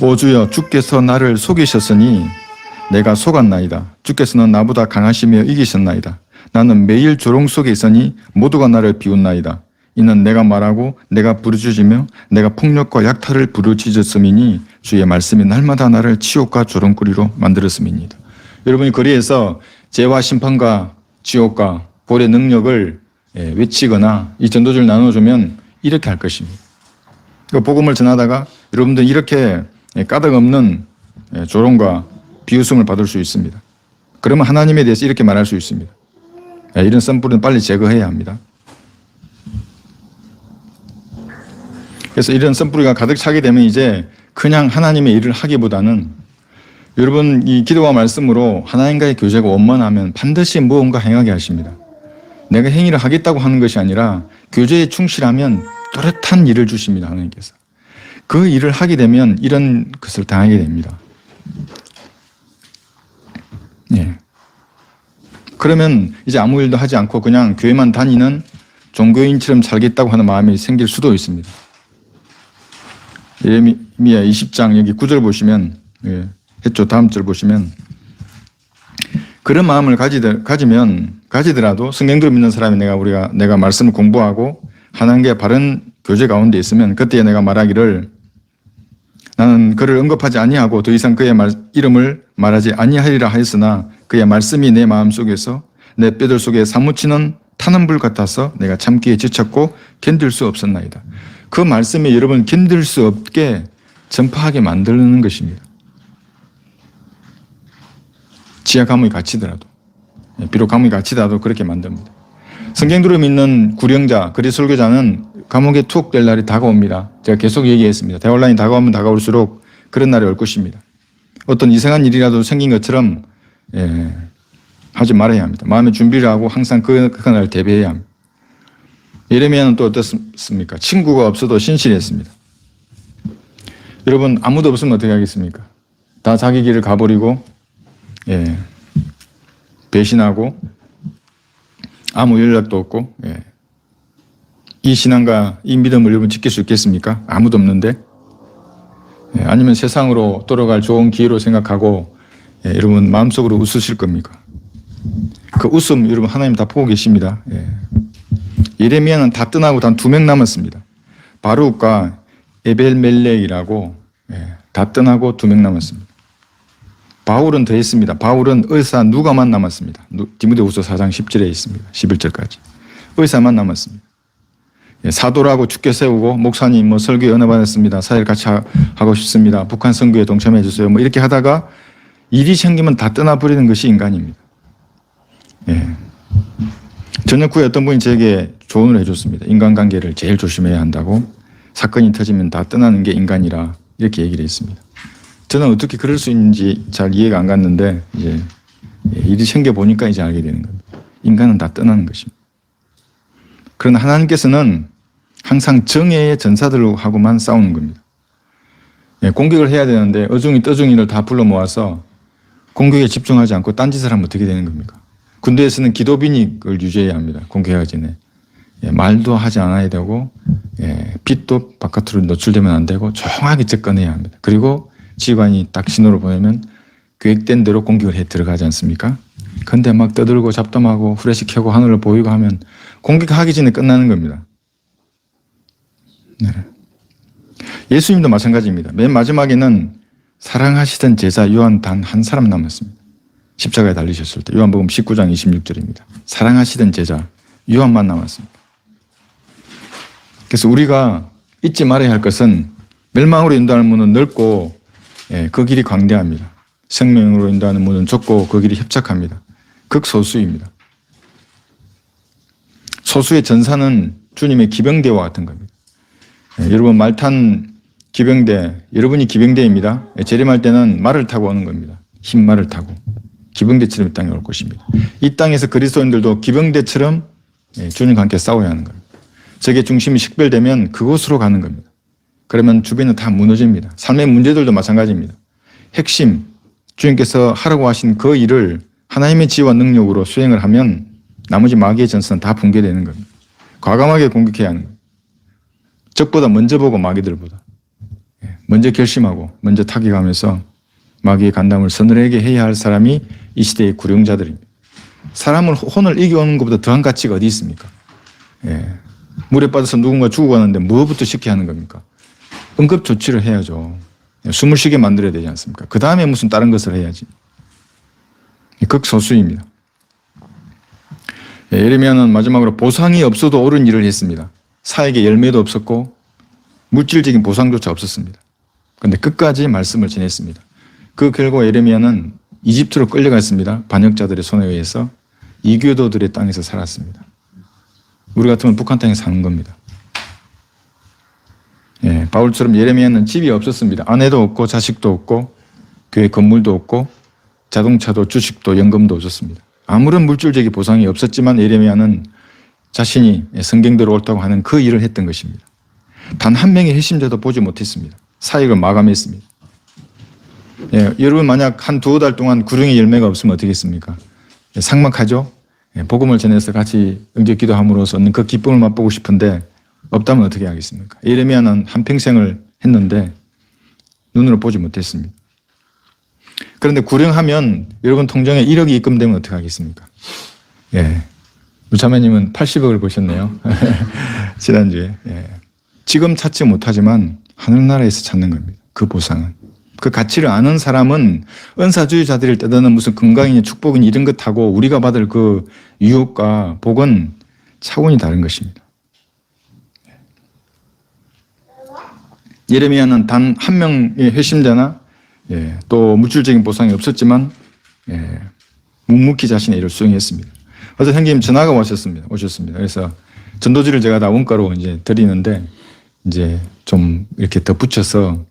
오 주여, 주께서 나를 속이셨으니 내가 속았나이다. 주께서는 나보다 강하시며 이기셨나이다. 나는 매일 조롱 속에 있으니 모두가 나를 비웃나이다. 이는 내가 말하고 내가 부르짖으며 내가 폭력과 약탈을 부르짖었음이니 주의 말씀이 날마다 나를 치욕과 조롱거리로 만들었음이니이다. 여러분이 거리에서 죄와 심판과 지옥과 볼의 능력을 외치거나 이 전도지를 나눠주면 이렇게 할 것입니다. 복음을 전하다가 여러분들 이렇게 까닭 없는 조롱과 비웃음을 받을 수 있습니다. 그러면 하나님에 대해서 이렇게 말할 수 있습니다. 이런 썬뿌리는 빨리 제거해야 합니다. 그래서 이런 썬뿌리가 가득 차게 되면 이제 그냥 하나님의 일을 하기보다는 여러분 이 기도와 말씀으로 하나님과의 교제가 원만하면 반드시 무언가 행하게 하십니다. 내가 행위를 하겠다고 하는 것이 아니라 교제에 충실하면 또렷한 일을 주십니다. 하나님께서. 그 일을 하게 되면 이런 것을 당하게 됩니다. 예. 그러면 이제 아무 일도 하지 않고 그냥 교회만 다니는 종교인처럼 살겠다고 하는 마음이 생길 수도 있습니다. 예레미야 20장 여기 9절 보시면 했죠. 다음 절 보시면 그런 마음을 가지더라도 성경대로 믿는 사람이 내가 말씀을 공부하고 하나님과 바른 교제 가운데 있으면 그때 내가 말하기를 나는 그를 언급하지 아니하고 더 이상 그의 이름을 말하지 아니하리라 하였으나 그의 말씀이 내 마음속에서 내 뼈들 속에 사무치는 타는 불 같아서 내가 참기에 지쳤고 견딜 수 없었나이다. 그 말씀이 여러분 견딜 수 없게 전파하게 만드는 것입니다. 지하 감옥에 갇히더라도 비록 감옥에 갇히더라도 그렇게 만듭니다. 성경대로 믿는 구령자, 그리 설교자는 감옥에 툭 될 날이 다가옵니다. 제가 계속 얘기했습니다. 대환란이 다가오면 다가올수록 그런 날이 올 것입니다. 어떤 이상한 일이라도 생긴 것처럼 하지 말아야 합니다. 마음의 준비를 하고 항상 그날을 대비해야 합니다. 예레미야는 또 어떻습니까? 친구가 없어도 신실했습니다. 여러분 아무도 없으면 어떻게 하겠습니까? 다 자기 길을 가버리고 배신하고 아무 연락도 없고 이 신앙과 이 믿음을 여러분 지킬 수 있겠습니까? 아무도 없는데 아니면 세상으로 돌아갈 좋은 기회로 생각하고 여러분 마음속으로 웃으실 겁니까? 그 웃음 여러분 하나님 다 보고 계십니다. 예레미야는 다 떠나고 단 2명 남았습니다. 바룩과 에벨멜렉이라고 다 떠나고 2명 남았습니다. 바울은 더 했습니다. 바울은 의사 누가만 남았습니다. 디모데후서 4장 10절에 있습니다. 11절까지. 의사만 남았습니다. 사도라고 주께 세우고 목사님 설교에 은혜 받았습니다. 사회를 같이 하고 싶습니다. 북한 선교에 동참해 주세요. 이렇게 하다가 일이 생기면 다 떠나버리는 것이 인간입니다. 저녁 후에 어떤 분이 제게 조언을 해줬습니다. 인간관계를 제일 조심해야 한다고. 사건이 터지면 다 떠나는 게 인간이라 이렇게 얘기를 했습니다. 저는 어떻게 그럴 수 있는지 잘 이해가 안 갔는데 이제 일이 생겨 보니까 이제 알게 되는 겁니다. 인간은 다 떠나는 것입니다. 그러나 하나님께서는 항상 정예의 전사들하고만 싸우는 겁니다. 공격을 해야 되는데 어중이 떠중이를 다 불러 모아서 공격에 집중하지 않고 딴짓을 하면 어떻게 되는 겁니까? 군대에서는 기도 비닉을 유지해야 합니다. 공격하기 전에. 말도 하지 않아야 되고 빛도 바깥으로 노출되면 안 되고 조용하게 접근해야 합니다. 그리고 지휘관이 딱 신호를 보내면 계획된 대로 공격을 해 들어가지 않습니까? 근데 막 떠들고 잡담하고 후레쉬 켜고 하늘을 보이고 하면 공격하기 전에 끝나는 겁니다. 예수님도 마찬가지입니다. 맨 마지막에는 사랑하시던 제자 요한 단 한 사람 남았습니다. 십자가에 달리셨을 때 요한복음 19장 26절입니다. 사랑하시던 제자 요한만 남았습니다. 그래서 우리가 잊지 말아야 할 것은 멸망으로 인도하는 문은 넓고 그 길이 광대합니다. 생명으로 인도하는 문은 좁고 그 길이 협착합니다. 극소수입니다. 소수의 전사는 주님의 기병대와 같은 겁니다. 여러분 말 탄 기병대, 여러분이 기병대입니다. 재림할 때는 말을 타고 오는 겁니다. 흰 말을 타고 기병대처럼 이 땅에 올 것입니다. 이 땅에서 그리스도인들도 기병대처럼 주님과 함께 싸워야 하는 겁니다. 적의 중심이 식별되면 그곳으로 가는 겁니다. 그러면 주변은 다 무너집니다. 삶의 문제들도 마찬가지입니다. 핵심, 주님께서 하라고 하신 그 일을 하나님의 지혜와 능력으로 수행을 하면 나머지 마귀의 전선은 다 붕괴되는 겁니다. 과감하게 공격해야 하는 겁니다. 적보다 먼저 보고 마귀들보다. 먼저 결심하고 먼저 타격하면서 마귀의 간담을 서늘하게 해야 할 사람이 이 시대의 구령자들입니다. 사람을 혼을 이겨오는 것보다 더한 가치가 어디 있습니까? 예. 물에 빠져서 누군가 죽어가는데 뭐부터 시켜야 하는 겁니까? 응급조치를 해야죠. 숨을 쉬게 만들어야 되지 않습니까? 그 다음에 무슨 다른 것을 해야지. 극소수입니다. 예레미야는 마지막으로 보상이 없어도 옳은 일을 했습니다. 사에게 열매도 없었고 물질적인 보상조차 없었습니다. 그런데 끝까지 말씀을 전했습니다. 그 결과 예레미야는 이집트로 끌려갔습니다. 반역자들의 손에 의해서 이교도들의 땅에서 살았습니다. 우리 같으면 북한 땅에 사는 겁니다. 예, 바울처럼 예레미야는 집이 없었습니다. 아내도 없고 자식도 없고 교회 건물도 없고 자동차도 주식도 연금도 없었습니다. 아무런 물질적인 보상이 없었지만 예레미야는 자신이 성경대로 옳다고 하는 그 일을 했던 것입니다. 단 한 명의 회심자도 보지 못했습니다. 사역을 마감했습니다. 예, 여러분 만약 한 두어 달 동안 구령의 열매가 없으면 어떻게 했습니까? 예, 삭막하죠? 예, 복음을 전해서 같이 응접 기도함으로써 얻는 그 기쁨을 맛보고 싶은데 없다면 어떻게 하겠습니까? 예레미야는 한평생을 했는데 눈으로 보지 못했습니다. 그런데 구령하면 여러분 통장에 1억이 입금되면 어떻게 하겠습니까? 예. 무차매님은 80억을 보셨네요. 지난주에. 예. 지금 찾지 못하지만 하늘나라에서 찾는 겁니다. 그 보상은. 그 가치를 아는 사람은 은사주의자들을 떠드는 무슨 건강이니 축복이니 이런 것하고 우리가 받을 그 유혹과 복은 차원이 다른 것입니다. 예레미야는 단 한 명의 회심자나 예, 또 물질적인 보상이 없었지만 예, 묵묵히 자신의 일을 수행했습니다. 어제 형님 전화가 오셨습니다. 그래서 전도지를 제가 다 원가로 이제 드리는데 이제 좀 이렇게 덧붙여서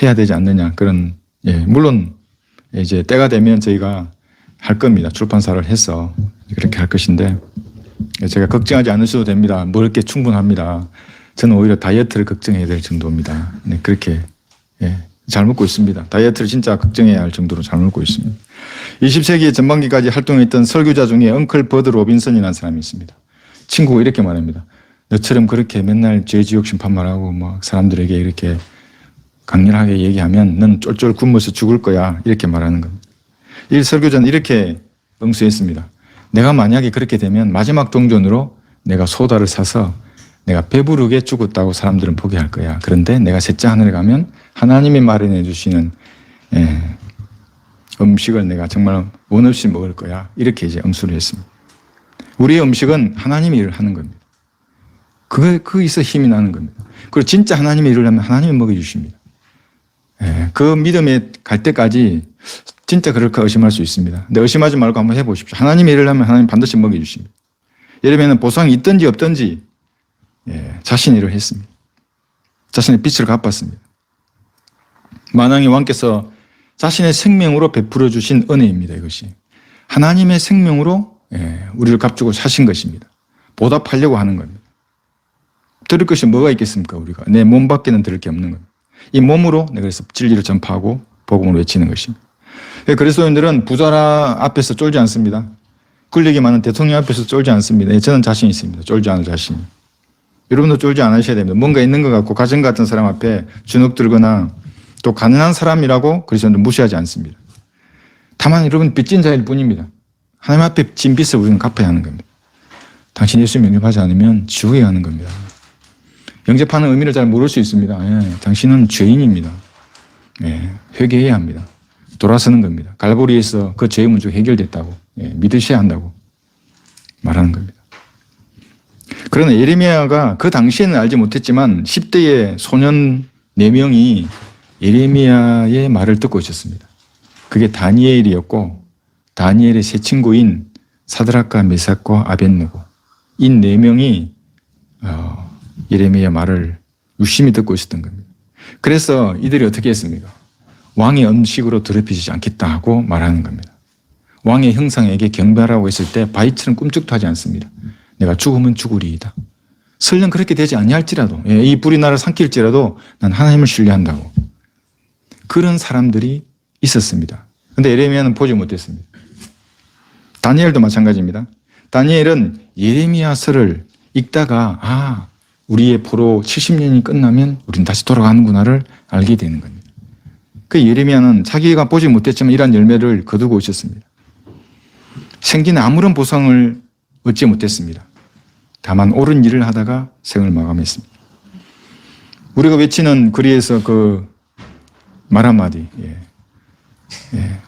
해야 되지 않느냐 그런 예, 물론 이제 때가 되면 저희가 할 겁니다. 출판사를 해서 그렇게 할 것인데 제가 걱정하지 않으셔도 됩니다. 먹을 게 충분합니다. 저는 오히려 다이어트를 걱정해야 될 정도입니다. 네, 그렇게 예, 잘 먹고 있습니다. 다이어트를 진짜 걱정해야 할 정도로 잘 먹고 있습니다. 20세기 전반기까지 활동했던 설교자 중에 엉클 버드 로빈슨이라는 사람이 있습니다. 친구가 이렇게 말합니다. 너처럼 그렇게 맨날 죄지옥 심판만 하고 막 사람들에게 이렇게 강렬하게 얘기하면 넌 쫄쫄 굶어서 죽을 거야. 이렇게 말하는 겁니다. 이 설교자는 이렇게 응수했습니다. 내가 만약에 그렇게 되면 마지막 동전으로 내가 소다를 사서 내가 배부르게 죽었다고 사람들은 포기할 거야. 그런데 내가 셋째 하늘에 가면 하나님이 마련해 주시는 음식을 내가 정말 원 없이 먹을 거야. 이렇게 이제 응수를 했습니다. 우리의 음식은 하나님이 일을 하는 겁니다. 거기서 힘이 나는 겁니다. 그리고 진짜 하나님의 일을 하면 하나님이 먹여주십니다. 그 믿음에 갈 때까지 진짜 그럴까 의심할 수 있습니다. 근데 의심하지 말고 한번 해보십시오. 하나님의 일을 하면 하나님 반드시 먹여주십니다. 예레미야는 보상이 있든지 없든지 자신의 일을 했습니다. 자신의 빛을 갚았습니다. 만왕의 왕께서 자신의 생명으로 베풀어 주신 은혜입니다. 이것이 하나님의 생명으로 우리를 값주고 사신 것입니다. 보답하려고 하는 겁니다. 들을 것이 뭐가 있겠습니까? 우리가 내 몸 밖에는 들을 게 없는 겁니다. 이 몸으로 내가 그래서 진리를 전파하고 복음을 외치는 것입니다. 그리스도인들은 부자라 앞에서 쫄지 않습니다. 권력이 많은 대통령 앞에서 쫄지 않습니다. 저는 자신 있습니다. 쫄지 않을 자신이. 여러분도 쫄지 않으셔야 됩니다. 뭔가 있는 것 같고 가정 같은 사람 앞에 주눅 들거나 또 가난한 사람이라고 그리스도인들 무시하지 않습니다. 다만 여러분 빚진 자일 뿐입니다. 하나님 앞에 진 빚을 우리는 갚아야 하는 겁니다. 당신 예수 영접하지 않으면 지옥에 가는 겁니다. 영접하는 의미를 잘 모를 수 있습니다. 당신은 죄인입니다. 회개해야 합니다. 돌아서는 겁니다. 갈보리에서 그 죄의 문제가 해결됐다고 믿으셔야 한다고 말하는 겁니다. 그러나 예레미야가 그 당시에는 알지 못했지만 10대의 소년 4명이 예레미야의 말을 듣고 있었습니다. 그게 다니엘이었고 다니엘의 세 친구인 사드락과 메삭과 아벳느고 이 4명이 예레미야 말을 유심히 듣고 있었던 겁니다. 그래서 이들이 어떻게 했습니까? 왕의 음식으로 더럽히지 않겠다 하고 말하는 겁니다. 왕의 형상에게 경배하라고 했을 때 바위처럼 꿈쩍도 하지 않습니다. 내가 죽으면 죽으리이다. 설령 그렇게 되지 아니할지라도 이 불이 나를 삼킬지라도 난 하나님을 신뢰한다고. 그런 사람들이 있었습니다. 그런데 예레미야는 보지 못했습니다. 다니엘도 마찬가지입니다. 다니엘은 예레미야서를 읽다가 우리의 포로 70년이 끝나면 우리는 다시 돌아가는구나를 알게 되는 겁니다. 그 예레미야는 자기가 보지 못했지만 이러한 열매를 거두고 있었습니다. 생전에 아무런 보상을 얻지 못했습니다. 다만 옳은 일을 하다가 생을 마감했습니다. 우리가 외치는 거리에서 그 말 한마디,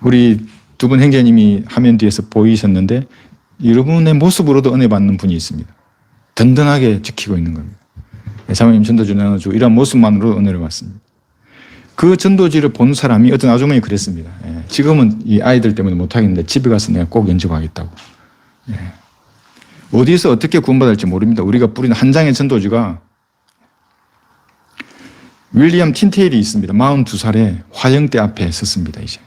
우리 두 분 행자님이 화면 뒤에서 보이셨는데 여러분의 모습으로도 은혜 받는 분이 있습니다. 든든하게 지키고 있는 겁니다. 사모님 전도지 나눠주고 이런 모습만으로 은혜를 받습니다. 그 전도지를 본 사람이 어떤 아주머니 그랬습니다. 지금은 이 아이들 때문에 못하겠는데 집에 가서 내가 꼭 연주하겠다고. 어디서 어떻게 구원받을지 모릅니다. 우리가 뿌린 한 장의 전도지가 윌리엄 틴테일이 있습니다. 42살에 화형대 앞에 섰습니다. 이제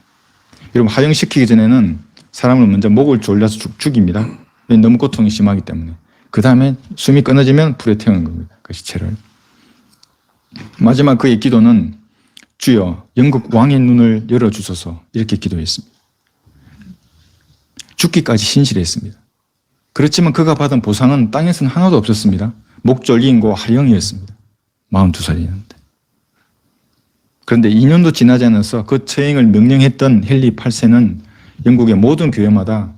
여러분 화형시키기 전에는 사람을 먼저 목을 졸라서 죽입니다. 너무 고통이 심하기 때문에. 그 다음에 숨이 끊어지면 불에 태우는 겁니다. 그 시체를. 마지막 그의 기도는 주여 영국 왕의 눈을 열어주소서 이렇게 기도했습니다. 죽기까지 신실했습니다. 그렇지만 그가 받은 보상은 땅에서는 하나도 없었습니다. 목 졸린 거 화형이었습니다. 42살이었는데. 그런데 2년도 지나지 않아서 그 처형을 명령했던 헨리 8세는 영국의 모든 교회마다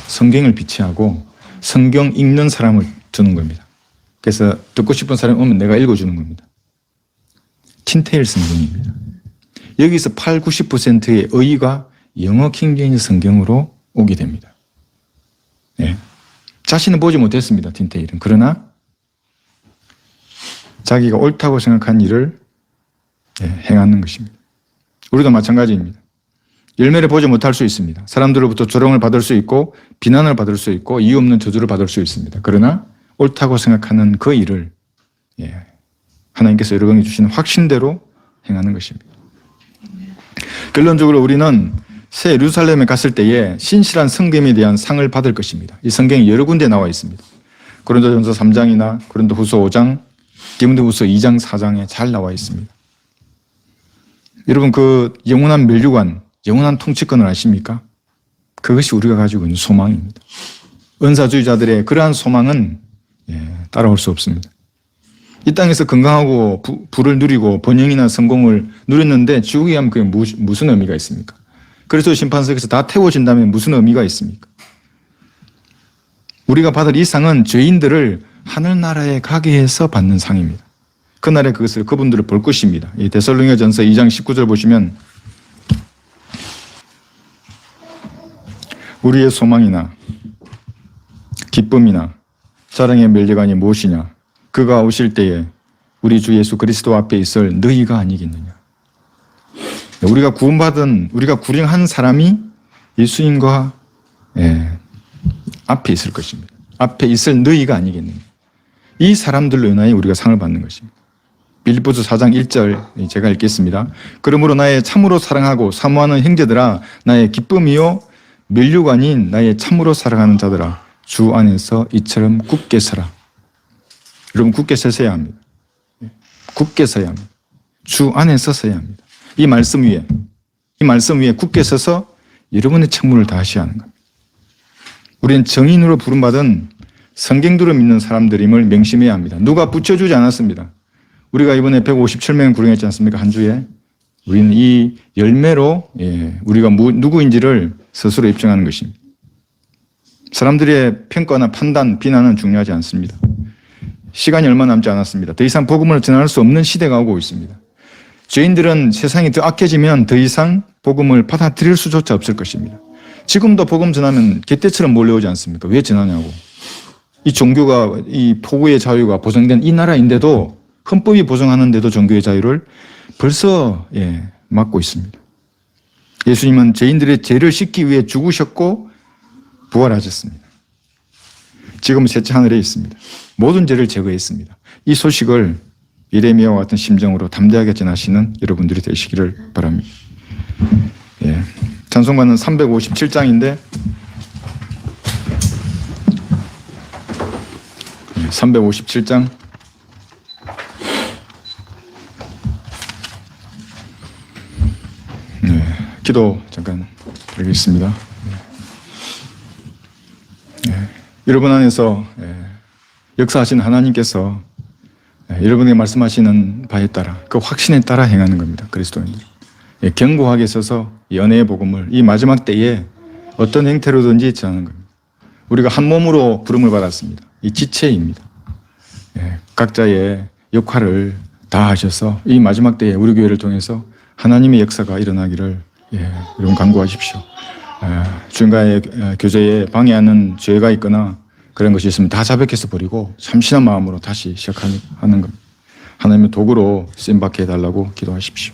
성경을 비치하고 성경 읽는 사람을 두는 겁니다. 그래서 듣고 싶은 사람이 오면 내가 읽어주는 겁니다. 틴테일 성경입니다. 여기서 8, 90%의 의의가 영어 킹제임스 성경으로 오게 됩니다. 자신은 보지 못했습니다. 틴테일은. 그러나 자기가 옳다고 생각한 일을 행하는 것입니다. 우리도 마찬가지입니다. 열매를 보지 못할 수 있습니다. 사람들로부터 조롱을 받을 수 있고 비난을 받을 수 있고 이유 없는 저주를 받을 수 있습니다. 그러나 옳다고 생각하는 그 일을 하나님께서 여러분에게 주시는 확신대로 행하는 것입니다. 결론적으로 우리는 새 예루살렘에 갔을 때에 신실한 성김에 대한 상을 받을 것입니다. 이 성경이 여러 군데 나와 있습니다. 고린도전서 3장이나 고린도후서 5장, 디모데후서 2장, 4장에 잘 나와 있습니다. 여러분 그 영원한 면류관, 영원한 통치권을 아십니까? 그것이 우리가 가지고 있는 소망입니다. 은사주의자들의 그러한 소망은 따라올 수 없습니다. 이 땅에서 건강하고 부를 누리고 번영이나 성공을 누렸는데 지옥에 가면 그게 무슨 의미가 있습니까? 그래서 심판석에서 다 태워진다면 무슨 의미가 있습니까? 우리가 받을 이 상은 죄인들을 하늘나라에 가게 해서 받는 상입니다. 그날에 그분들을 볼 것입니다. 이 데살로니가전서 2장 19절 보시면 우리의 소망이나 기쁨이나 자랑의 멸류관이 무엇이냐? 그가 오실 때에 우리 주 예수 그리스도 앞에 있을 너희가 아니겠느냐? 우리가 구원받은, 우리가 구령한 사람이 예수님과 앞에 있을 것입니다. 앞에 있을 너희가 아니겠느냐? 이 사람들로 인하여 우리가 상을 받는 것입니다. 빌립보서 4장 1절 제가 읽겠습니다. 그러므로 나의 참으로 사랑하고 사모하는 형제들아 나의 기쁨이요 면류관인 나의 참으로 사랑하는 자들아 주 안에서 이처럼 굳게 서라. 여러분 굳게 서셔야 합니다. 굳게 서야 합니다. 주 안에서 서야 합니다. 이 말씀 위에 굳게 서서 여러분의 책무를 다하셔야 하는 겁니다. 우리는 정인으로 부름받은 성경대로 믿는 사람들임을 명심해야 합니다. 누가 붙여주지 않았습니다. 우리가 이번에 157명 구령했지 않습니까? 한 주에. 우리는 이 열매로 우리가 누구인지를 스스로 입증하는 것입니다. 사람들의 평가나 판단, 비난은 중요하지 않습니다. 시간이 얼마 남지 않았습니다. 더 이상 복음을 전할 수 없는 시대가 오고 있습니다. 죄인들은 세상이 더 악해지면 더 이상 복음을 받아들일 수조차 없을 것입니다. 지금도 복음 전하면 개떼처럼 몰려오지 않습니까? 왜 전하냐고. 이 종교가, 이 포구의 자유가 보장된 이 나라인데도 헌법이 보장하는데도 종교의 자유를 벌써 막고 있습니다. 예수님은 죄인들의 죄를 씻기 위해 죽으셨고 부활하셨습니다. 지금 셋째 하늘에 있습니다. 모든 죄를 제거했습니다. 이 소식을 예레미야와 같은 심정으로 담대하게 전하시는 여러분들이 되시기를 바랍니다. 찬송가는 357장인데 357장 기도 잠깐 드리겠습니다. 여러분 안에서 역사하신 하나님께서 여러분이 말씀하시는 바에 따라 그 확신에 따라 행하는 겁니다. 그리스도인들. 견고하게 서서 연애의 복음을 이 마지막 때에 어떤 행태로든지 전하는 겁니다. 우리가 한 몸으로 부름을 받았습니다. 이 지체입니다. 각자의 역할을 다 하셔서 이 마지막 때에 우리 교회를 통해서 하나님의 역사가 일어나기를 여러분 간구하십시오. 주님과의 교제에 방해하는 죄가 있거나 그런 것이 있으면 다 자백해서 버리고 참신한 마음으로 다시 시작하는 겁니다. 하나님의 도구로 쓰임받게 해달라고 기도하십시오.